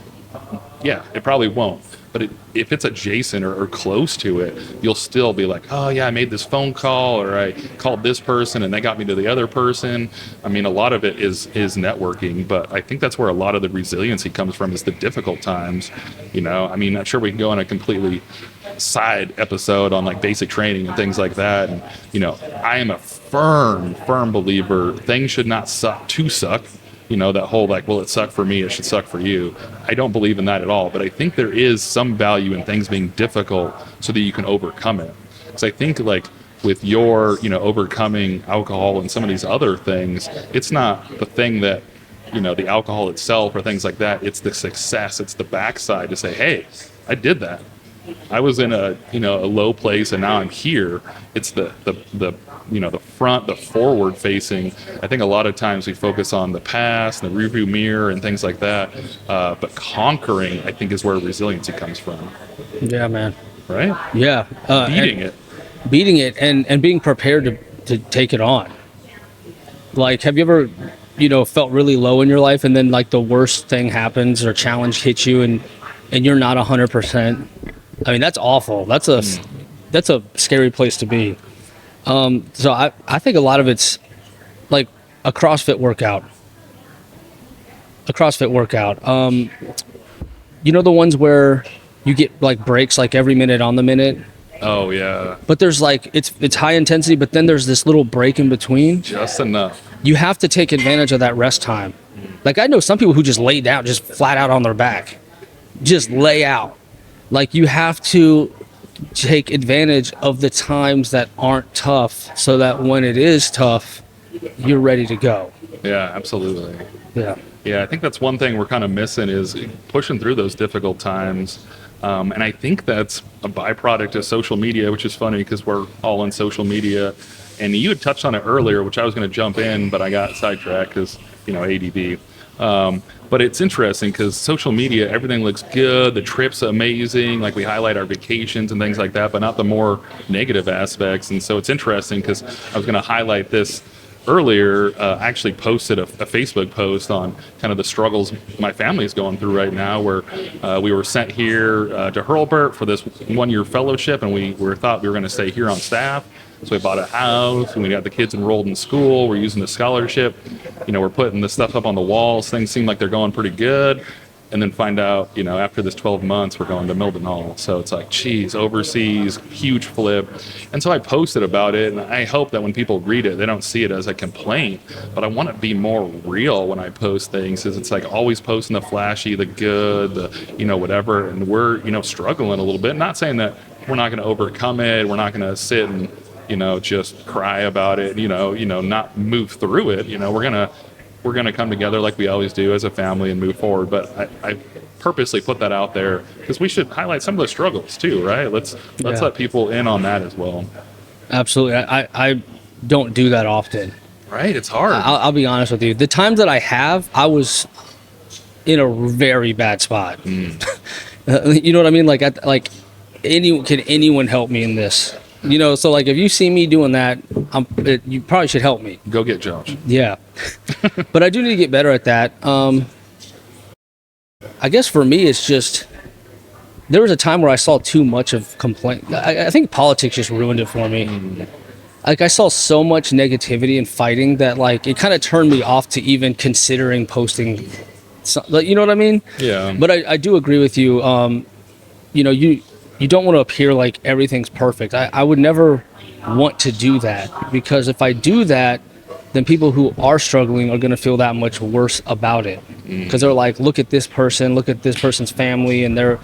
yeah, it probably won't. But if it's adjacent or close to it, you'll still be like, oh yeah, I made this phone call, or I called this person and they got me to the other person. I mean, a lot of it is networking, but I think that's where a lot of the resiliency comes from, is the difficult times. I mean, I'm sure we can go on a completely side episode on like basic training and things like that. And, I am a firm believer things should not suck to suck. That whole like, well, it sucked for me, it should suck for you. I don't believe in that at all, but I think there is some value in things being difficult so that you can overcome it. Because I think like with your, overcoming alcohol and some of these other things, it's not the thing that, the alcohol itself or things like that. It's the success, it's the backside to say, hey, I did that. I was in a low place and now I'm here. It's the front, the forward facing. I think a lot of times we focus on the past, the rearview mirror and things like that. But conquering, I think, is where resiliency comes from.
Yeah, man.
Right?
Yeah. Beating it and being prepared to take it on. Like, have you ever, felt really low in your life and then like the worst thing happens or challenge hits you and you're not 100%? I mean, that's awful. That's a scary place to be. So I think a lot of it's like a CrossFit workout. The ones where you get like breaks like every minute on the minute.
Oh yeah.
But there's like, it's high intensity, but then there's this little break in between.
Just enough.
You have to take advantage of that rest time. Like I know some people who just lay down, just flat out on their back, just lay out. Like you have to take advantage of the times that aren't tough so that when it is tough, you're ready to go.
Yeah, absolutely.
Yeah.
Yeah, I think that's one thing we're kind of missing is pushing through those difficult times. And I think that's a byproduct of social media, which is funny because we're all on social media. And you had touched on it earlier, which I was going to jump in, but I got sidetracked because, ADD. But it's interesting because social media, everything looks good. The trip's amazing. Like we highlight our vacations and things like that, but not the more negative aspects. And so it's interesting because I was going to highlight this earlier. I actually posted a Facebook post on kind of the struggles my family is going through right now, where we were sent here to Hurlburt for this 1-year fellowship, and we thought we were going to stay here on staff. So we bought a house and we got the kids enrolled in school. We're using the scholarship. We're putting the stuff up on the walls. Things seem like they're going pretty good. And then find out, after this 12 months, we're going to Mildenhall. So it's like, geez, overseas, huge flip. And so I posted about it, and I hope that when people read it, they don't see it as a complaint. But I want to be more real when I post things, because it's like always posting the flashy, the good, the, whatever. And we're, struggling a little bit. Not saying that we're not going to overcome it. We're not going to sit and, just cry about it, not move through it. We're gonna come together like we always do as a family and move forward. But I purposely put that out there because we should highlight some of the struggles too, right? Let's let people in on that as well.
Absolutely. I don't do that often.
Right, it's hard.
I'll be honest with you. The times that I have, I was in a very bad spot. You know what I mean? Can anyone help me in this? So like if you see me doing that, you probably should help me.
Go get Josh.
Yeah. But I do need to get better at that. I guess for me, it's just, there was a time where I saw too much of complaint. I think politics just ruined it for me. Like I saw so much negativity and fighting that like it kind of turned me off to even considering posting. You know what I mean?
Yeah.
But I do agree with you. You don't want to appear like everything's perfect. I would never want to do that, because if I do that, then people who are struggling are going to feel that much worse about it, because they're like, look at this person's family, and they're,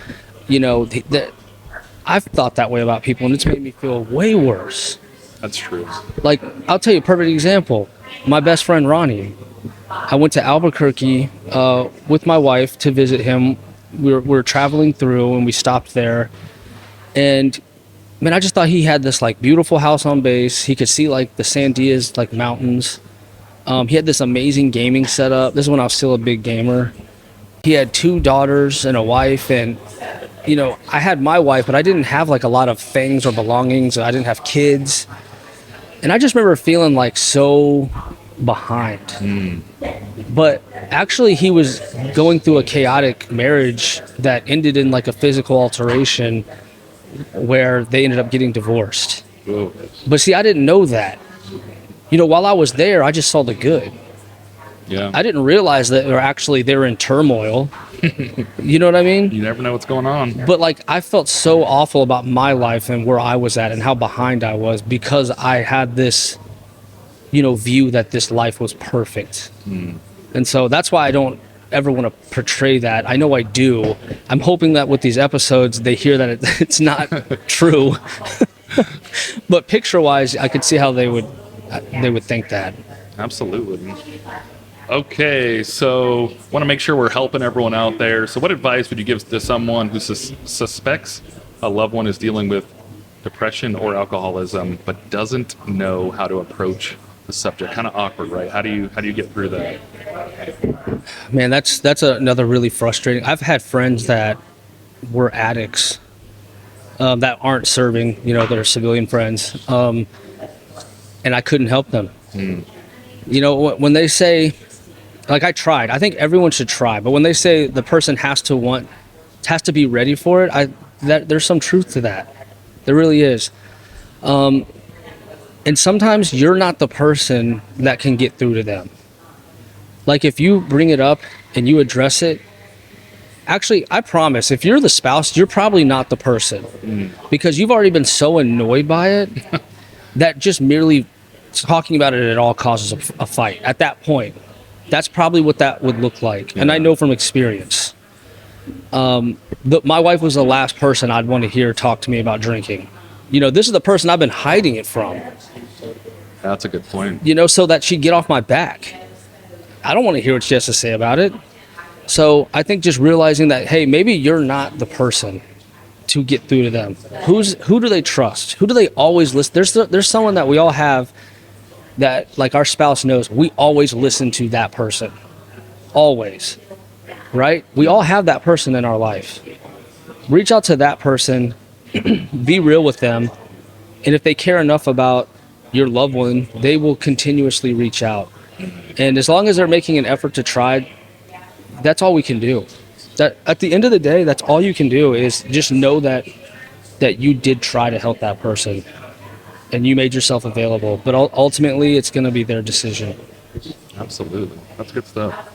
I've thought that way about people, and it's made me feel way worse.
That's true.
Like, I'll tell you a perfect example. My best friend, Ronnie, I went to Albuquerque with my wife to visit him. We were traveling through, and we stopped there. And man, I just thought he had this like beautiful house on base. He could see like the Sandias, like mountains. He had this amazing gaming setup. This is when I was still a big gamer. He had 2 daughters and a wife, and I had my wife, but I didn't have like a lot of things or belongings. I didn't have kids, and I just remember feeling like so behind. But actually, he was going through a chaotic marriage that ended in like a physical alteration where they ended up getting divorced.
Whoa.
But see, I didn't know that. You know, while I was there, I just saw the good.
Yeah.
I didn't realize that they're in turmoil. You know what I mean?
You never know what's going on.
But like, I felt so awful about my life and where I was at and how behind I was because I had this, you know, view that this life was perfect. And so that's why I don't ever want to portray that. I know I do. I'm hoping that with these episodes, they hear that it's not true. But picture-wise, I could see how they would think that.
Absolutely. Okay, so want to make sure we're helping everyone out there. So what advice would you give to someone who suspects a loved one is dealing with depression or alcoholism, but doesn't know how to approach the subject? Kind of awkward, right? How do you get through that?
Man, that's another really frustrating. I've had friends that were addicts that aren't serving, you know, that are civilian friends, and I couldn't help them. You know, when they say, like, I tried. I think everyone should try, but when they say the person has to be ready for it, there's some truth to that. There really is. And sometimes you're not the person that can get through to them. Like, if you bring it up and you address it, actually, I promise, if you're the spouse, you're probably not the person because you've already been so annoyed by it that just merely talking about it at all causes a fight. At that point, that's probably what that would look like. And I know from experience. My wife was the last person I'd want to hear talk to me about drinking. You know, this is the person I've been hiding it from.
That's a good point.
You know, so that she'd get off my back. I don't want to hear what she has to say about it. So I think just realizing that, hey, maybe you're not the person to get through to them. Who do they trust? Who do they always listen? There's someone that we all have that, like, our spouse knows we always listen to that person. Always. Right? We all have that person in our life. Reach out to that person, be real with them, and if they care enough about your loved one, they will continuously reach out. And as long as they're making an effort to try, that's all we can do. That at the end of the day, that's all you can do is just know that you did try to help that person and you made yourself available. But ultimately, it's going to be their decision.
Absolutely. That's good stuff.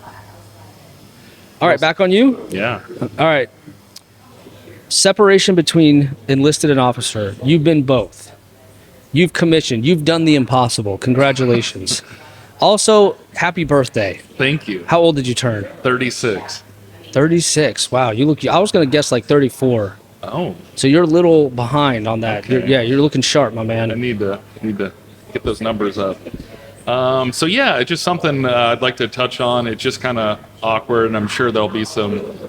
All right, back on you?
Yeah.
All right. Separation between enlisted and officer. You've been both. You've commissioned. You've done the impossible. Congratulations. Also, happy birthday.
Thank you.
How old did you turn?
36.
36. Wow, you look. I was going to guess like 34.
Oh.
So you're a little behind on that.
Okay.
You're looking sharp, my man.
I need to get those numbers up. So yeah, it's just something I'd like to touch on. It's just kind of awkward, and I'm sure there'll be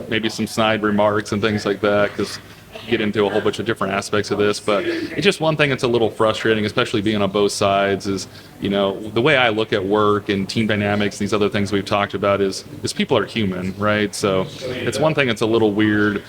maybe some snide remarks and things like that because you get into a whole bunch of different aspects of this. But it's just one thing that's a little frustrating, especially being on both sides, is, you know, the way I look at work and team dynamics, these other things we've talked about is people are human, right? So it's one thing that's a little weird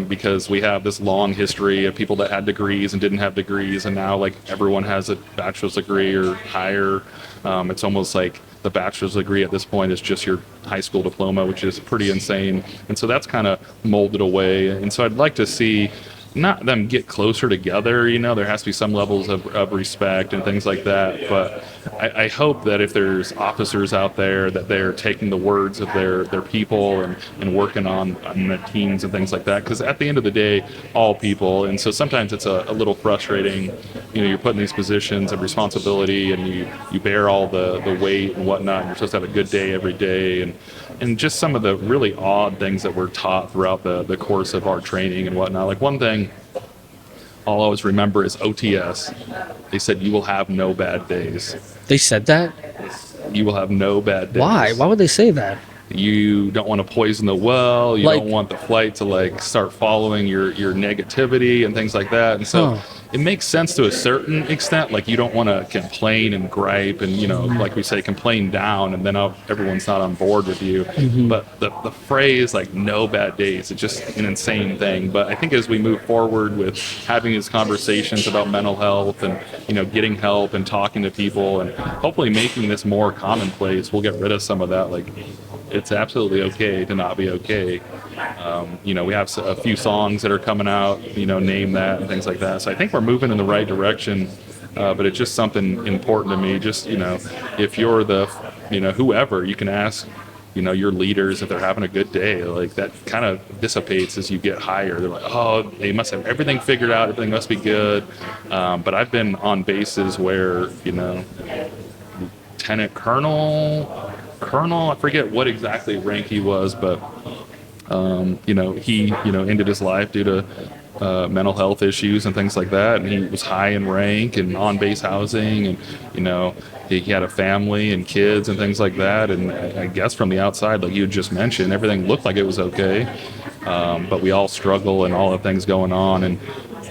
because we have this long history of people that had degrees and didn't have degrees, and now like everyone has a bachelor's degree or higher. It's almost like the bachelor's degree at this point is just your high school diploma, which is pretty insane. And so that's kind of molded away. And so I'd like to see not them get closer together, you know, there has to be some levels of respect and things like that. But I hope that if there's officers out there that they're taking the words of their people and working on the teams and things like that. Because at the end of the day, all people. And so sometimes it's a little frustrating, you know, you're put in these positions of responsibility and you bear all the weight and whatnot. And you're supposed to have a good day every day. And just some of the really odd things that we're taught throughout the course of our training and whatnot. Like one thing I'll always remember is OTS. They said, you will have no bad days.
They said that?
You will have no bad days.
Why? Why would they say that?
you don't want to poison the well, you
Like-
don't want the flight to like start following your negativity and things like that. And so it makes sense to a certain extent. Like you don't want to complain and gripe and, you know, like we say, complain down and then everyone's not on board with you. But the phrase like no bad days, it's just an insane thing. But I think as we move forward with having these conversations about mental health and, you know, getting help and talking to people and hopefully making this more commonplace, we'll get rid of some of that. Like, it's absolutely okay to not be okay. You know, we have a few songs that are coming out, you know, name that and things like that. So I think we're moving in the right direction, but it's just something important to me. Just, you know, if you're the, you know, whoever, you can ask, you know, your leaders if they're having a good day. Like that kind of dissipates as you get higher. They're like, oh, they must have everything figured out. Everything must be good. But I've been on bases where, you know, Lieutenant Colonel, I forget what exactly rank he was, but you know, he, you know, ended his life due to mental health issues and things like that. And he was high in rank and on base housing, and you know, he had a family and kids and things like that. And I guess from the outside, like you had just mentioned, everything looked like it was okay, but we all struggle and all the things going on.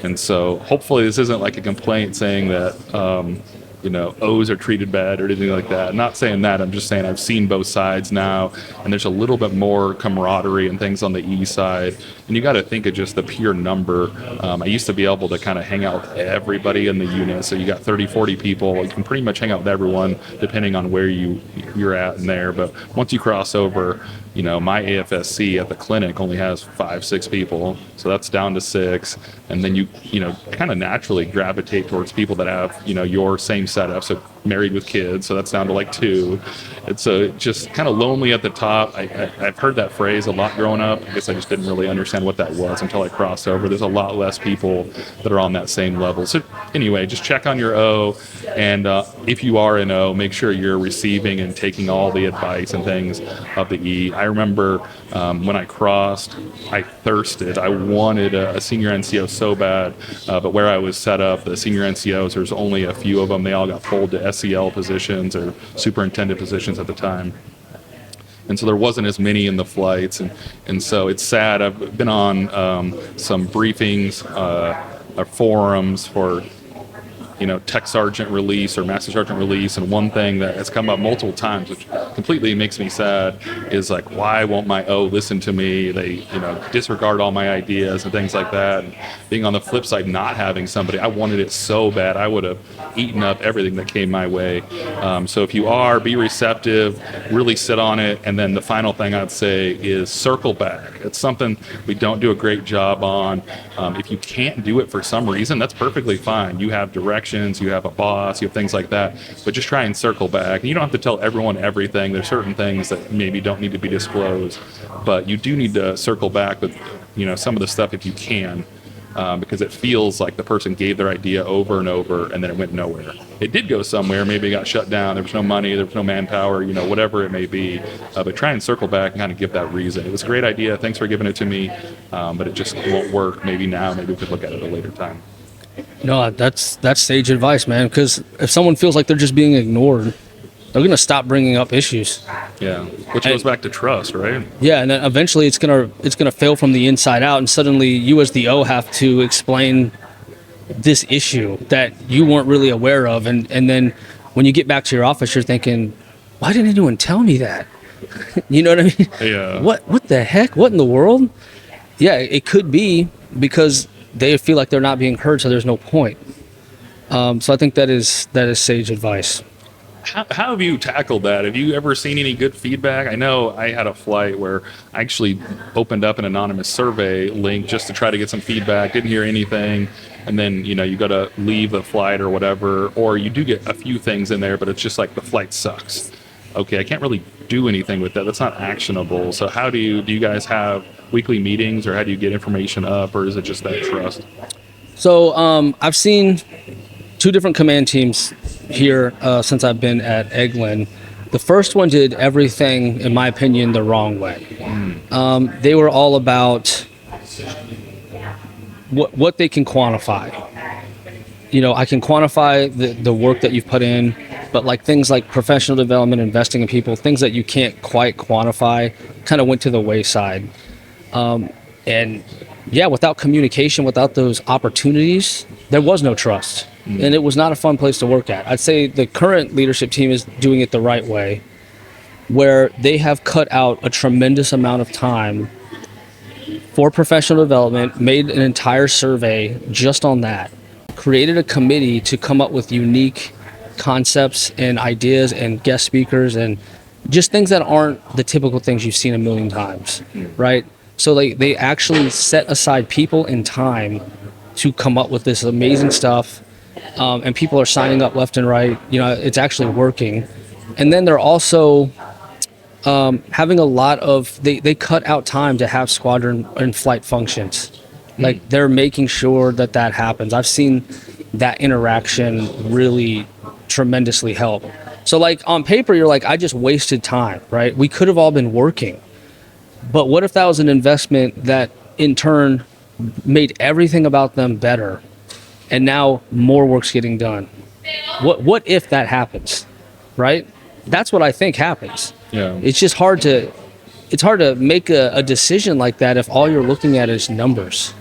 And so hopefully this isn't like a complaint saying that you know, O's are treated bad or anything like that. I'm not saying that. I'm just saying I've seen both sides now, and there's a little bit more camaraderie and things on the E side. And you got to think of just the pure number. I used to be able to kind of hang out with everybody in the unit. So you got 30, 40 people. You can pretty much hang out with everyone depending on where you're at in there. But once you cross over, you know, my AFSC at the clinic only has 5, 6 people. So that's down to 6. And then you know, kind of naturally gravitate towards people that have, you know, your same setup. So married with kids. So that's down to like 2. It's just kind of lonely at the top. I've heard that phrase a lot growing up. I guess I just didn't really understand what that was until I crossed over. There's a lot less people that are on that same level. So anyway, just check on your O. And if you are an O, make sure you're receiving and taking all the advice and things of the E. I remember when I crossed, I thirsted. I wanted a senior NCO so bad, but where I was set up, the senior NCOs, there's only a few of them. They all got pulled to SEL positions or superintendent positions at the time. And so there wasn't as many in the flights. And so it's sad. I've been on some briefings or forums for, you know, tech sergeant release or master sergeant release, and one thing that has come up multiple times, which completely makes me sad, is like, why won't my O listen to me? They, you know, disregard all my ideas and things like that. And being on the flip side, not having somebody, I wanted it so bad, I would have eaten up everything that came my way. So if you are, be receptive, really sit on it. And then the final thing I'd say is circle back. It's something we don't do a great job on. If you can't do it for some reason, that's perfectly fine. You have directions, you have a boss, you have things like that, but just try and circle back. And you don't have to tell everyone everything. There's certain things that maybe don't need to be disclosed, but you do need to circle back with, you know, some of the stuff if you can, because it feels like the person gave their idea over and over and then it went nowhere. It did go somewhere, maybe it got shut down, there was no money, there was no manpower, you know, whatever it may be, but try and circle back and kind of give that reason. It was a great idea, thanks for giving it to me, but it just won't work. Maybe now, maybe we could look at it at a later time.
No, that's sage advice, man. Because if someone feels like they're just being ignored, they're gonna stop bringing up issues.
Yeah, which goes back to trust, right?
Yeah, and then eventually it's gonna fail from the inside out, and suddenly you as the O have to explain this issue that you weren't really aware of, and then when you get back to your office, you're thinking, why didn't anyone tell me that? You know what I mean?
Yeah.
What the heck? What in the world? Yeah, it could be because they feel like they're not being heard, so there's no point. So I think that is sage advice.
How have you tackled that? Have you ever seen any good feedback? I know I had a flight where I actually opened up an anonymous survey link just to try to get some feedback, didn't hear anything. And then, you know, you got to leave the flight or whatever, or you do get a few things in there, but it's just like the flight sucks. Okay, I can't really do anything with that. That's not actionable. So how do you guys have weekly meetings, or how do you get information up, or is it just that trust?
So I've seen 2 different command teams here since I've been at Eglin. The first one did everything, in my opinion, the wrong way. They were all about what they can quantify. You know, I can quantify the work that you've put in. but like things like professional development, investing in people, things that you can't quite quantify, kind of went to the wayside. And yeah, without communication, without those opportunities, there was no trust. And it was not a fun place to work at. I'd say the current leadership team is doing it the right way, where they have cut out a tremendous amount of time for professional development, made an entire survey just on that, created a committee to come up with unique concepts and ideas and guest speakers and just things that aren't the typical things you've seen a million times, right? So they actually set aside people and time to come up with this amazing stuff, and people are signing up left and right. You know, it's actually working. And then they're also having a lot of, they cut out time to have squadron and flight functions. Like they're making sure that that happens. I've seen that interaction really tremendously help. So like on paper, you're like, I just wasted time, right? We could have all been working. But what if that was an investment that in turn made everything about them better, and now more work's getting done? What if that happens, right? That's what I think happens.
Yeah.
It's just hard to make a decision like that if all you're looking at is numbers.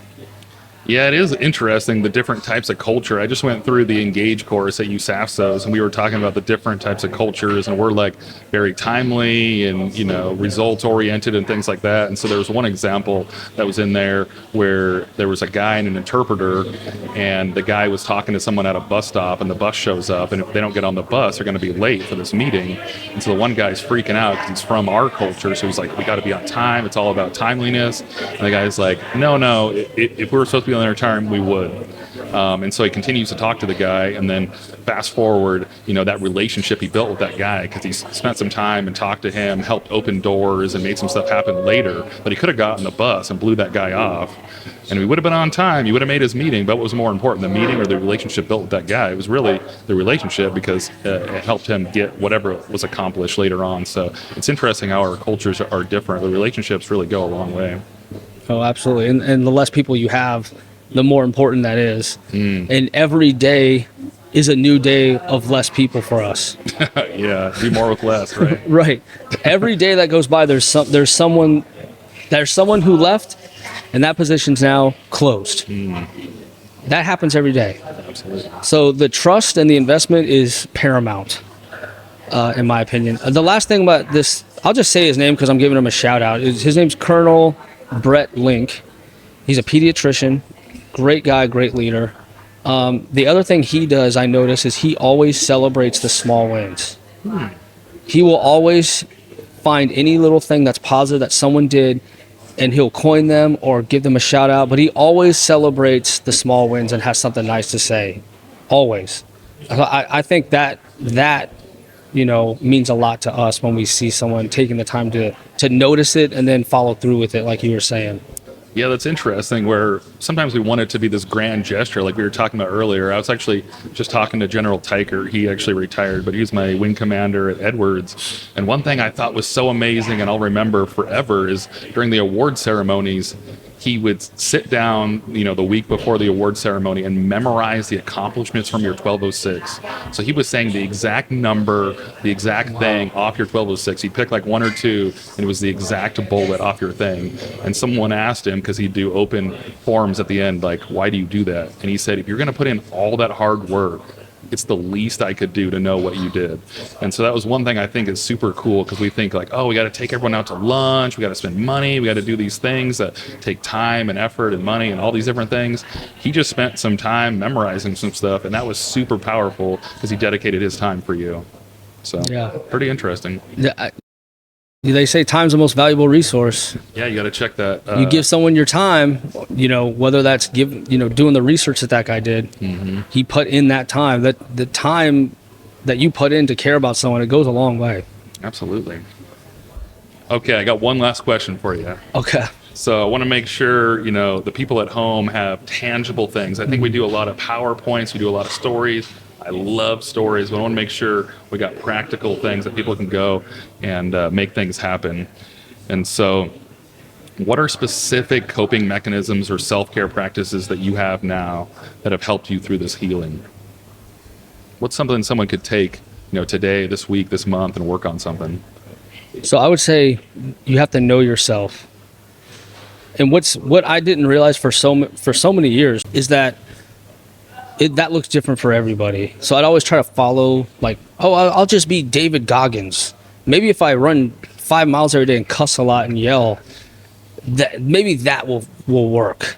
Yeah, it is interesting, the different types of culture. I just went through the Engage course at USAFSOS, and we were talking about the different types of cultures, and we're like very timely and, you know, results oriented and things like that. And so there was one example that was in there where there was a guy and an interpreter, and the guy was talking to someone at a bus stop, and the bus shows up, and if they don't get on the bus, they're going to be late for this meeting. And so the one guy's freaking out because he's from our culture, so he's like, we got to be on time. It's all about timeliness. And the guy's like, no, if we were supposed to be on their time, we would. And so he continues to talk to the guy, and then fast forward, you know, that relationship he built with that guy, because he spent some time and talked to him, helped open doors and made some stuff happen later, but he could have gotten the bus and blew that guy off, and we would have been on time. He would have made his meeting. But what was more important, the meeting or the relationship built with that guy? It was really the relationship, because it helped him get whatever was accomplished later on. So it's interesting how our cultures are different. The relationships really go a long way.
Oh, absolutely. And the less people you have, the more important that is. And every day is a new day of less people for us.
Yeah, do more with less, right?
Right. Every day that goes by, there's someone who left, and that position's now closed. That happens every day.
Absolutely.
So the trust and the investment is paramount, in my opinion. The last thing about this, I'll just say his name because I'm giving him a shout out. His name's Colonel Brett Link. He's a pediatrician, great guy, great leader. The other thing he does, I notice, is he always celebrates the small wins. He will always find any little thing that's positive that someone did, and he'll coin them or give them a shout out, but he always celebrates the small wins and has something nice to say. Always. I think that you know, means a lot to us when we see someone taking the time to notice it and then follow through with it, like you were saying.
Yeah, that's interesting, where sometimes we want it to be this grand gesture like we were talking about earlier. I was actually just talking to General Tyker. He actually retired, but he was my wing commander at Edwards. And one thing I thought was so amazing, and I'll remember forever, is during the award ceremonies, he would sit down, you know, the week before the award ceremony and memorize the accomplishments from your 1206. So he was saying the exact number, the exact thing off your 1206. He'd pick like one or two, and it was the exact bullet off your thing. And someone asked him, because he'd do open forums at the end, like, why do you do that? And he said, if you're going to put in all that hard work, it's the least I could do to know what you did. And so that was one thing I think is super cool, because we think like, oh, we got to take everyone out to lunch, we got to spend money, we got to do these things that take time and effort and money and all these different things. He just spent some time memorizing some stuff, and that was super powerful because he dedicated his time for you. So yeah, pretty interesting.
Yeah, they say time's the most valuable resource.
Yeah, you got to check that.
You give someone your time, you know, whether that's doing the research that guy did. He put in that time. That the time that you put in to care about someone, it goes a long way.
Absolutely. Okay, I got one last question for you.
Okay.
So I want to make sure, you know, the people at home have tangible things. I think we do a lot of PowerPoints, we do a lot of stories. I love stories, but I want to make sure we got practical things that people can go and make things happen. And so what are specific coping mechanisms or self-care practices that you have now that have helped you through this healing? What's something someone could take today, this week, this month, and work on something.
So I would say you have to know yourself. And what I didn't realize for so many years is that that looks different for everybody. So I'd always try to follow, like, I'll just be David Goggins. Maybe if I run 5 miles every day and cuss a lot and yell, maybe that will work.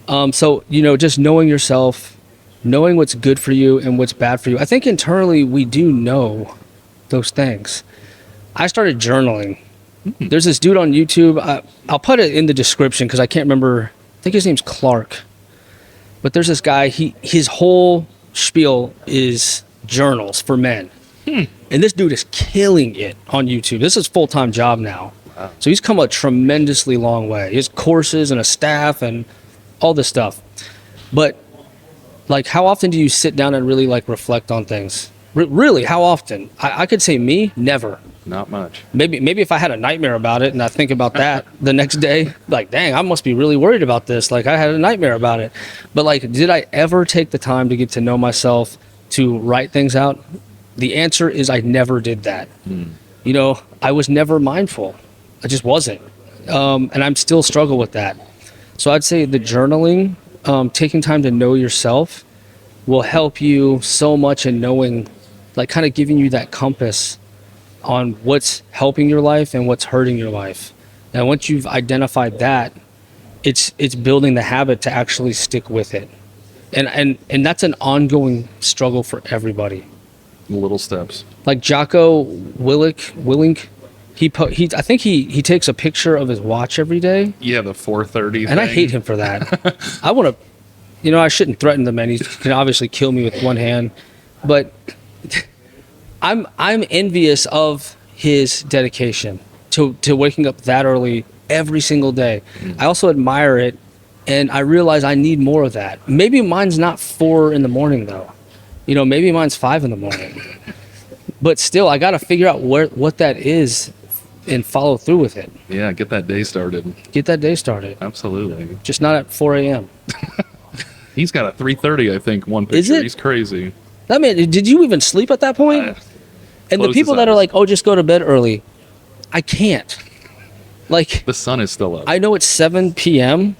So just knowing yourself, knowing what's good for you and what's bad for you. I think internally we do know those things. I started journaling. There's this dude on YouTube. I'll put it in the description because I can't remember. I think his name's Clark. But there's this guy. His whole spiel is journals for men. And this dude is killing it on YouTube. This is his full-time job now. Wow. So he's come a tremendously long way. He has courses and a staff and all this stuff. But like, how often do you sit down and really like reflect on things? Really, how often? I could say me, never.
Not much.
Maybe if I had a nightmare about it and I think about that the next day, like, dang, I must be really worried about this. Like, I had a nightmare about it. But like, did I ever take the time to get to know myself, to write things out? The answer is I never did that. I was never mindful. I just wasn't. And I'm still struggle with that. So I'd say the journaling, taking time to know yourself will help you so much in knowing, like, kind of giving you that compass on what's helping your life and what's hurting your life. And once you've identified that, it's building the habit to actually stick with it. And that's an ongoing struggle for everybody.
Little steps. Like
Jocko Willink, I think he takes a picture of his watch every day.
Yeah, the 4:30
and I hate him for that. I want to, I shouldn't threaten the man. He can obviously kill me with one hand, but I'm envious of his dedication to waking up that early every single day. I also admire it, and I realize I need more of that. Maybe mine's not 4 in the morning though. Maybe mine's 5 in the morning. But still, I got to figure out what that is and follow through with it.
Yeah, get that day started.
Absolutely. Just not at 4 a.m.
He's got a 3:30, I think, one picture.
Is it?
He's crazy.
I mean, did you even sleep at that point? And the people that are like, just go to bed early. I can't. Like,
the sun is still up.
I know it's 7 p.m.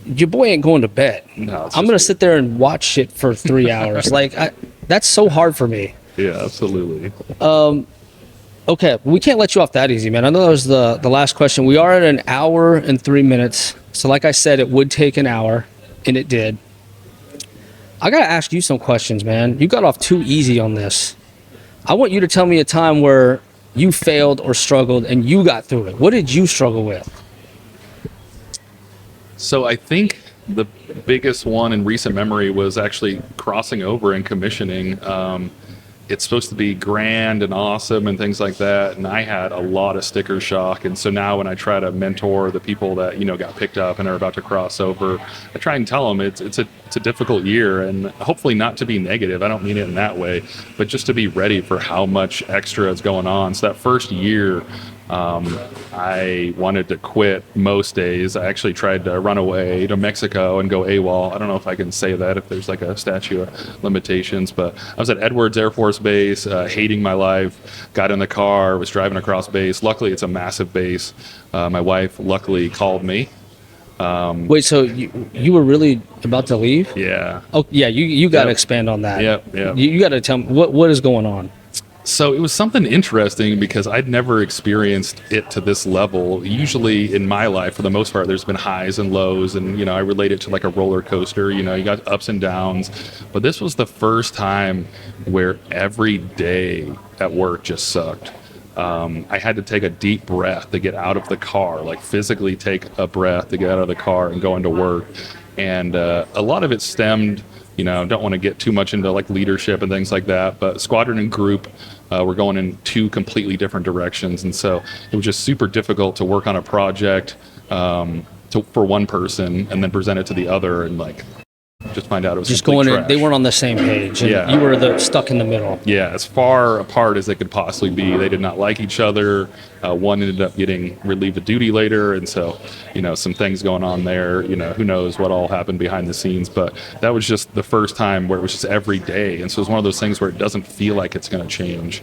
Your boy ain't going to bed.
No,
I'm going to sit there and watch shit for 3 hours. Like, that's so hard for me.
Yeah, absolutely.
Okay, we can't let you off that easy, man. I know that was the last question. We are at 1 hour and 3 minutes. So like I said, it would take an hour, and it did. I got to ask you some questions, man. You got off too easy on this. I want you to tell me a time where you failed or struggled and you got through it. What did you struggle with?
So I think the biggest one in recent memory was actually crossing over and commissioning. It's supposed to be grand and awesome and things like that, and I had a lot of sticker shock. And so now when I try to mentor the people that got picked up and are about to cross over, I try and tell them it's a difficult year, and hopefully not to be negative. I don't mean it in that way, but just to be ready for how much extra is going on. So that first year, I wanted to quit most days. I actually tried to run away to Mexico and go AWOL. I don't know if I can say that, if there's like a statute of limitations, but I was at Edwards Air Force Base, hating my life, got in the car, was driving across base. Luckily, it's a massive base. My wife luckily called me.
Wait, so you were really about to leave?
Yeah.
Oh, yeah, you got to expand on that.
Yep.
You got to tell me, what is going on?
So it was something interesting because I'd never experienced it to this level. Usually in my life, for the most part, there's been highs and lows, and I relate it to like a roller coaster. You got ups and downs, but this was the first time where every day at work just sucked. I had to take a deep breath to get out of the car, like physically take a breath to get out of the car and go into work. And a lot of it stemmed, don't want to get too much into like leadership and things like that, but squadron and group were going in 2 completely different directions. And so it was just super difficult to work on a project for one person and then present it to the other. And like, just find out it was
Just
complete
going in,
trash.
they weren't on the same page, and
Yeah.
you were stuck in the middle.
Yeah, as far apart as they could possibly be. They did not like each other. One ended up getting relieved of duty later, and so, some things going on there. Who knows what all happened behind the scenes, but that was just the first time where it was just every day, and so it's one of those things where it doesn't feel like it's going to change.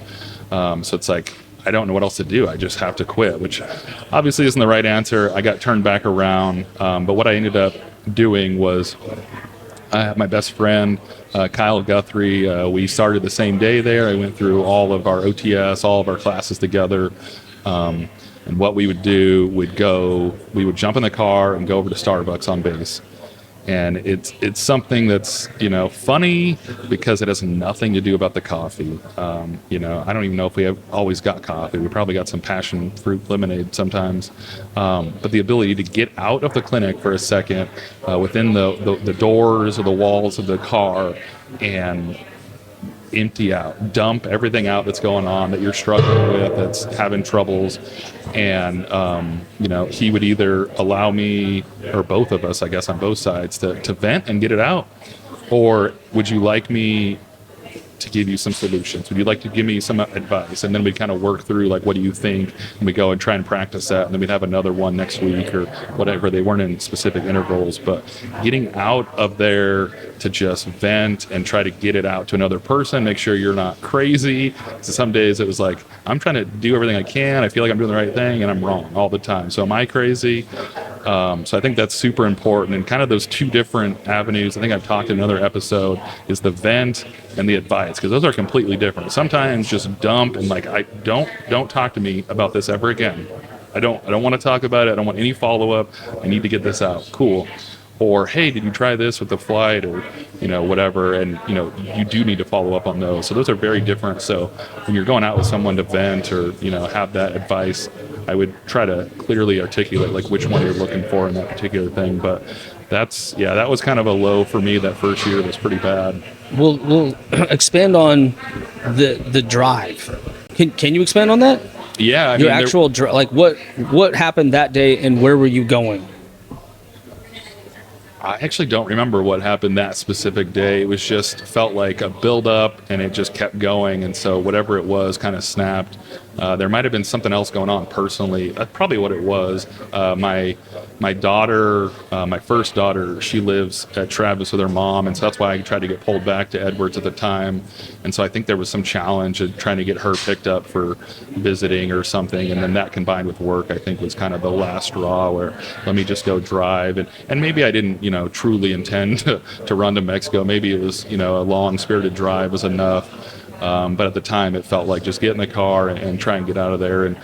So it's like, I don't know what else to do. I just have to quit, which obviously isn't the right answer. I got turned back around, but what I ended up doing was, I have my best friend, Kyle Guthrie. We started the same day there. I went through all of our OTS, all of our classes together. And what we would do, we would jump in the car and go over to Starbucks on base. And it's something that's, funny because it has nothing to do about the coffee. I don't even know if we have always got coffee. We probably got some passion fruit lemonade sometimes. But the ability to get out of the clinic for a second within the doors or the walls of the car and empty out, dump everything out that's going on, that you're struggling with, that's having troubles. And, he would either allow me, or both of us, I guess, on both sides, to vent and get it out. Or would you like me to give you some solutions? Would you like to give me some advice? And then we'd kind of work through, like, what do you think? And we go and try and practice that. And then we'd have another one next week or whatever. They weren't in specific intervals, but getting out of there to just vent and try to get it out to another person, make sure you're not crazy. So some days it was like, I'm trying to do everything I can. I feel like I'm doing the right thing and I'm wrong all the time. So am I crazy? So I think that's super important, and kind of those two different avenues. I think I've talked in another episode is the vent and the advice, because those are completely different. Sometimes just dump and like, I don't talk to me about this ever again. I don't want to talk about it. I don't want any follow up. I need to get this out. Cool. Or, hey, did you try this with the flight, or whatever? And you do need to follow up on those. So those are very different. So when you're going out with someone to vent or have that advice, I would try to clearly articulate like which one you're looking for in that particular thing. But that was kind of a low for me. That first year was pretty bad.
We'll expand on the drive. Can you expand on that?
Yeah,
Your actual drive, like what happened that day and where were you going?
I actually don't remember what happened that specific day. It was just felt like a build-up, and it just kept going. And so whatever it was kind of snapped. There might have been something else going on personally. That's probably what it was. My daughter, my first daughter, she lives at Travis with her mom, and so that's why I tried to get pulled back to Edwards at the time. And so I think there was some challenge in trying to get her picked up for visiting or something. And then that combined with work, I think, was kind of the last straw where let me just go drive. And maybe I didn't, truly intend to run to Mexico. Maybe it was, a long spirited drive was enough. But at the time, it felt like just get in the car and try and get out of there. And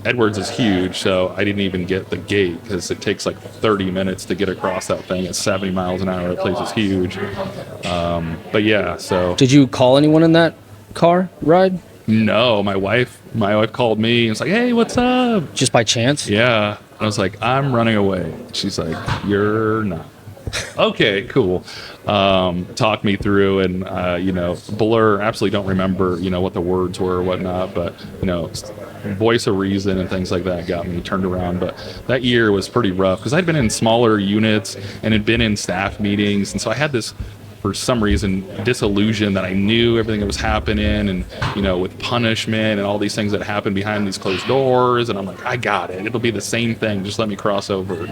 Edwards is huge, so I didn't even get the gate because it takes like 30 minutes to get across that thing at 70 miles an hour. That place is huge. But yeah, so.
Did you call anyone in that car ride?
No, my wife called me and was like, hey, what's up?
Just by chance?
Yeah. I was like, I'm running away. She's like, you're not. Okay, cool. Talk me through, and blur. Absolutely don't remember, what the words were or whatnot, but voice of reason and things like that got me turned around. But that year was pretty rough because I'd been in smaller units and had been in staff meetings, and so I had this, for some reason, disillusion that I knew everything that was happening, and with punishment and all these things that happen behind these closed doors, and I'm like, I got it. It'll be the same thing. Just let me cross over.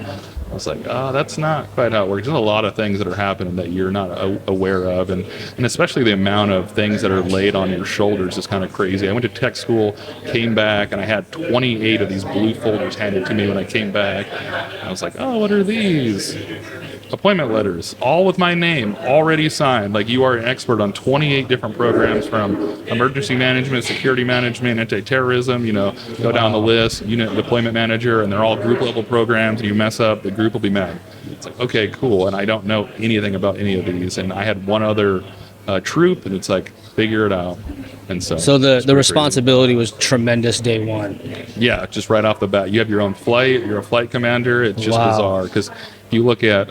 I was like, that's not quite how it works. There's a lot of things that are happening that you're not aware of, and especially the amount of things that are laid on your shoulders is kind of crazy. I went to tech school, came back, and I had 28 of these blue folders handed to me when I came back. I was like, oh, what are these? Appointment letters, all with my name already signed. Like, you are an expert on 28 different programs, from emergency management, security management, anti-terrorism, go down the list, unit deployment manager, and they're all group level programs, and you mess up, the group will be mad. It's like, okay, cool. And I don't know anything about any of these. And I had one other troop, and it's like, figure it out. And so
the responsibility was tremendous day one.
Yeah, just right off the bat. You have your own flight, you're a flight commander. It's just bizarre because if you look at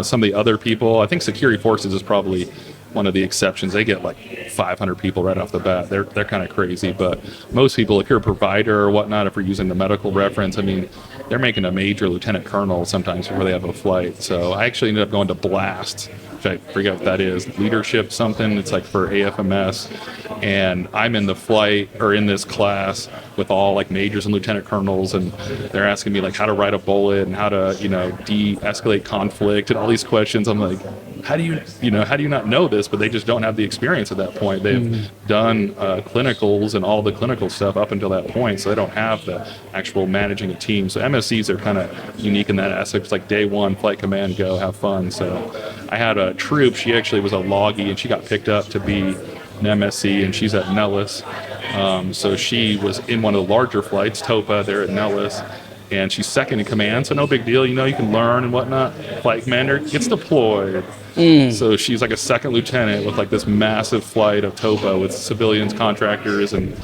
some of the other people, I think security forces is probably one of the exceptions. They get like 500 people right off the bat. They're kind of crazy, but most people, if you're a provider or whatnot, if we're using the medical reference, I mean, they're making a major lieutenant colonel sometimes before they have a flight. So I actually ended up going to blast which I forget what that is, leadership something. It's like for AFMS. And I'm in the flight or in this class with all like majors and lieutenant colonels, and they're asking me like how to write a bullet and how to, de-escalate conflict and all these questions. I'm like, how do you not know this? But they just don't have the experience at that point. They've done clinicals and all the clinical stuff up until that point, so they don't have the actual managing a team. So MSCs are kind of unique in that aspect. It's like day one, flight command, go, have fun. So I had a troop. She actually was a loggy, and she got picked up to be an MSC, and she's at Nellis. So she was in one of the larger flights, TOPA, there at Nellis. And she's second in command, so no big deal. You can learn and whatnot. Flight commander gets deployed. So she's like a second lieutenant with like this massive flight of TOPA with civilians, contractors, and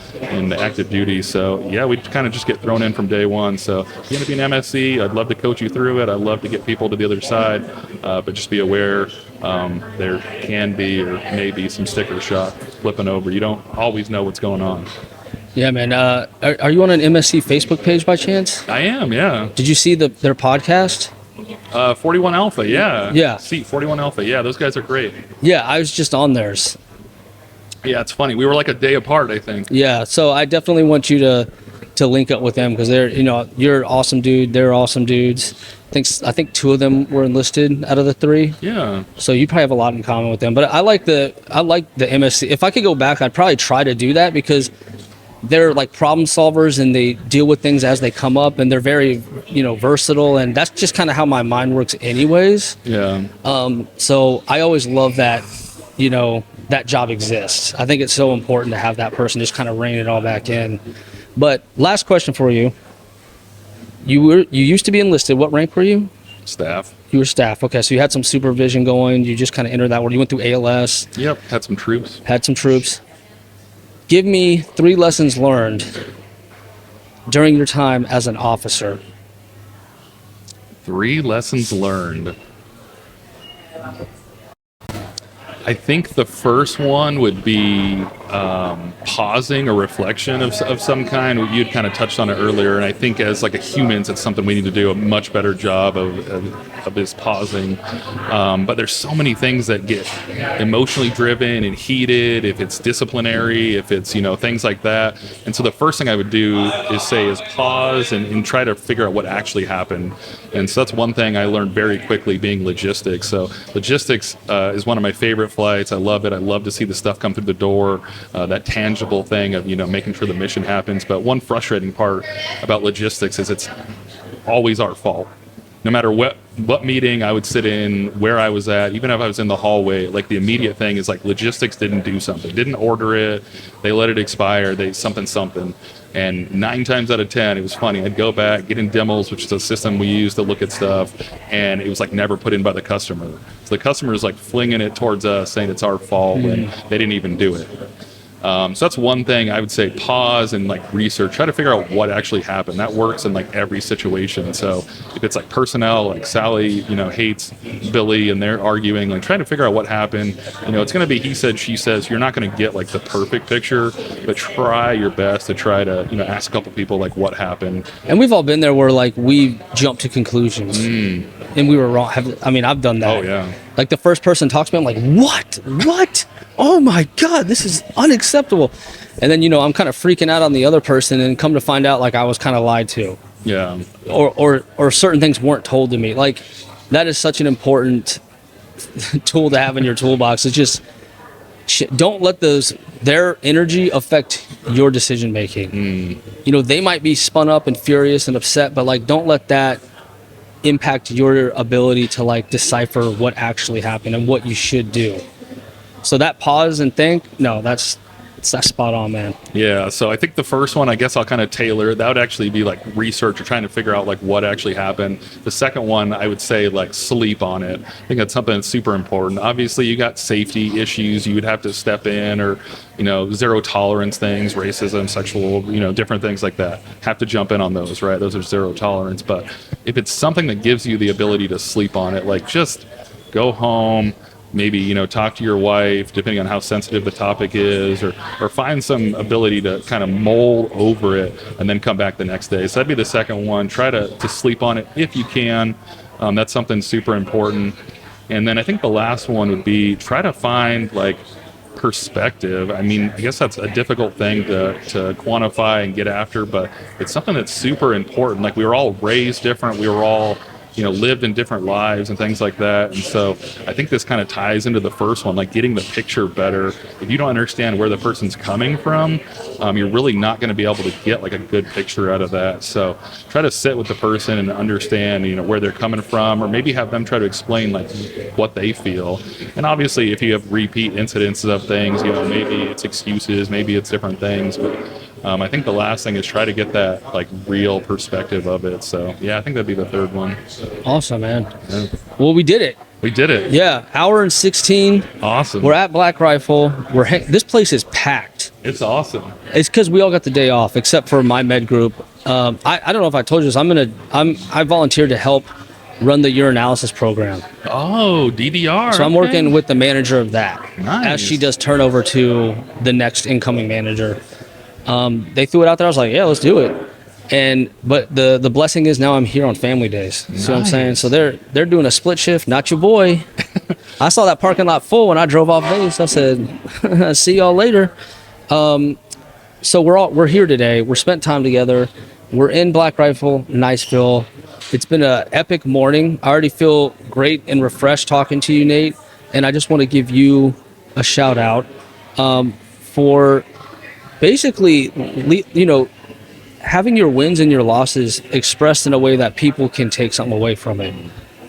the active duty. So yeah, we kind of just get thrown in from day one. So if you're going to be an MSC, I'd love to coach you through it. I'd love to get people to the other side. But just be aware there can be or may be some sticker shock flipping over. You don't always know what's going on.
Yeah, man. Are you on an MSC Facebook page by chance?
I am, yeah.
Did you see their podcast?
41 Alpha, yeah.
Yeah.
See, 41 Alpha, yeah, those guys are great.
Yeah, I was just on theirs.
Yeah, it's funny. We were like a day apart, I think.
Yeah, so I definitely want you to link up with them because they're, you're an awesome dude. They're awesome dudes. I think two of them were enlisted out of the three.
Yeah.
So you probably have a lot in common with them. But I like the MSC. If I could go back, I'd probably try to do that because they're like problem solvers and they deal with things as they come up, and they're very, versatile, and that's just kind of how my mind works anyways.
Yeah.
So I always love that, that job exists. I think it's so important to have that person just kind of rein it all back in. But last question for you. You used to be enlisted. What rank were you?
Staff.
You were staff. Okay, so you had some supervision going. You just kind of entered that world. You went through ALS.
Yep. Had some troops. Give me 3 lessons learned during your time as an officer. 3 lessons learned. I think the first one would be pausing or reflection of some kind. You'd kind of touched on it earlier, and I think as like a humans, it's something we need to do a much better job of is pausing. But there's so many things that get emotionally driven and heated, if it's disciplinary, if it's, things like that. And so the first thing I would do is pause and try to figure out what actually happened. And so that's one thing I learned very quickly, being logistics. So logistics is one of my favorite flights. I love it. I love to see the stuff come through the door, that tangible thing of, making sure the mission happens. But one frustrating part about logistics is it's always our fault. No matter what meeting I would sit in, where I was at, even if I was in the hallway, like the immediate thing is like logistics didn't do something, didn't order it, they let it expire, they something. And 9 times out of 10, it was funny. I'd go back, get in demos, which is a system we use to look at stuff, and it was like never put in by the customer. So the customer is like flinging it towards us, saying it's our fault when they didn't even do it. So that's one thing I would say, pause and like research, try to figure out what actually happened. That works in like every situation. So if it's like personnel, like Sally, hates Billy and they're arguing, like trying to figure out what happened. It's going to be he said, she says. You're not going to get like the perfect picture, but try your best to try to, ask a couple people like what happened.
And we've all been there where like we jump to conclusions and we were wrong. I've done that.
Oh yeah.
Like the first person talks to me, I'm like, what? Oh my God, this is unacceptable. And then, I'm kind of freaking out on the other person, and come to find out like I was kind of lied to.
Yeah.
Or certain things weren't told to me. Like that is such an important tool to have in your toolbox. It's just, don't let their energy affect your decision making. They might be spun up and furious and upset, but like, don't let that impact your ability to like decipher what actually happened and what you should do. So that pause and think, that's spot on, man.
Yeah, so I think the first one, I guess I'll kind of tailor. That would actually be like research or trying to figure out like what actually happened. The second one, I would say like sleep on it. I think that's something that's super important. Obviously, you got safety issues you would have to step in, or zero tolerance things, racism, sexual, different things like that. Have to jump in on those, right? Those are zero tolerance. But if it's something that gives you the ability to sleep on it, like just go home. Maybe, talk to your wife, depending on how sensitive the topic is, or find some ability to kind of mull over it and then come back the next day. So that'd be the second one. Try to sleep on it if you can. That's something super important. And then I think the last one would be try to find like perspective. I mean, I guess that's a difficult thing to quantify and get after, but it's something that's super important. Like we were all raised different. We were all, lived in different lives and things like that. And so I think this kind of ties into the first one, like getting the picture better. If you don't understand where the person's coming from, you're really not going to be able to get like a good picture out of that. So try to sit with the person and understand, where they're coming from, or maybe have them try to explain like what they feel. And obviously if you have repeat incidences of things, maybe it's excuses, maybe it's different things, but I think the last thing is try to get that like real perspective of it. So yeah, I think that'd be the third one.
Awesome, man.
Yeah.
Well, we did it.
We did it.
Yeah, hour and 16.
Awesome.
We're at Black Rifle. This place is packed.
It's awesome.
It's because we all got the day off, except for my med group. I don't know if I told you this. I volunteered to help run the urinalysis program.
Oh, DDR.
So I'm working with the manager of that
Nice.
as she does turnover to the next incoming manager. They threw it out there. I was like, yeah, let's do it. But the blessing is now I'm here on family days.
Nice.
See what I'm saying? So they're doing a split shift. Not your boy. I saw that parking lot full when I drove off base. I said, see y'all later. So we're here today. We're spent time together. We're in Black Rifle, Niceville. It's been an epic morning. I already feel great and refreshed talking to you, Nate. And I just want to give you a shout out for basically, having your wins and your losses expressed in a way that people can take something away from it.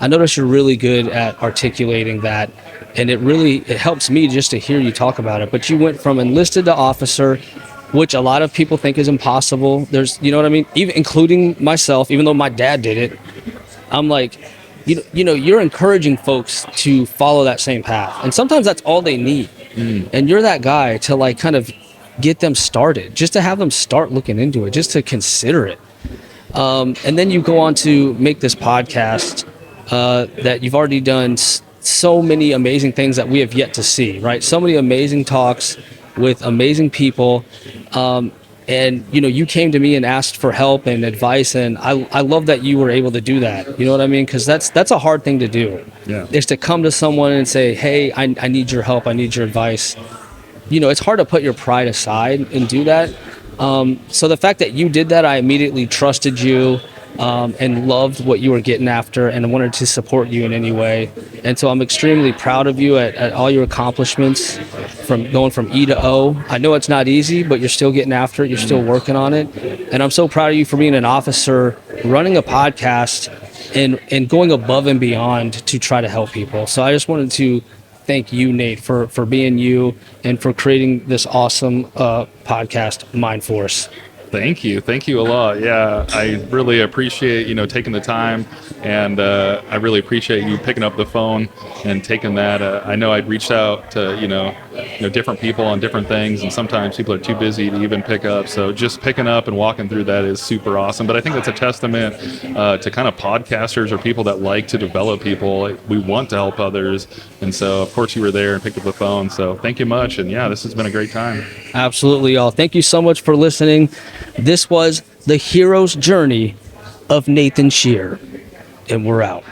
I notice you're really good at articulating that, and it helps me just to hear you talk about it. But you went from enlisted to officer, which a lot of people think is impossible. There's, you know what I mean? Even including myself, even though my dad did it, I'm like, you're encouraging folks to follow that same path. And sometimes that's all they need. And you're that guy to like kind of get them started, just to have them start looking into it, just to consider it. And then you go on to make this podcast that you've already done so many amazing things that we have yet to see, right? So many amazing talks with amazing people. And, you came to me and asked for help and advice. And I love that you were able to do that. You know what I mean? Because that's a hard thing to do.
Yeah.
Is to come to someone and say, hey, I need your help. I need your advice. It's hard to put your pride aside and do that. So the fact that you did that, I immediately trusted you and loved what you were getting after and wanted to support you in any way. And so I'm extremely proud of you at all your accomplishments, from going from E to O. I know it's not easy, but you're still getting after it. You're still working on it. And I'm so proud of you for being an officer, running a podcast, and going above and beyond to try to help people. So I just wanted to thank you, Nate, for being you and for creating this awesome podcast, MindForce.
Thank you a lot. Yeah, I really appreciate taking the time, and I really appreciate you picking up the phone and taking that. I know I'd reached out to different people on different things, and sometimes people are too busy to even pick up. So just picking up and walking through that is super awesome. But I think that's a testament to kind of podcasters or people that like to develop people. We want to help others, and so of course you were there and picked up the phone. So thank you much, and yeah, this has been a great time.
Absolutely, y'all. Thank you so much for listening. This was the hero's journey of Nathan Scheer, and we're out.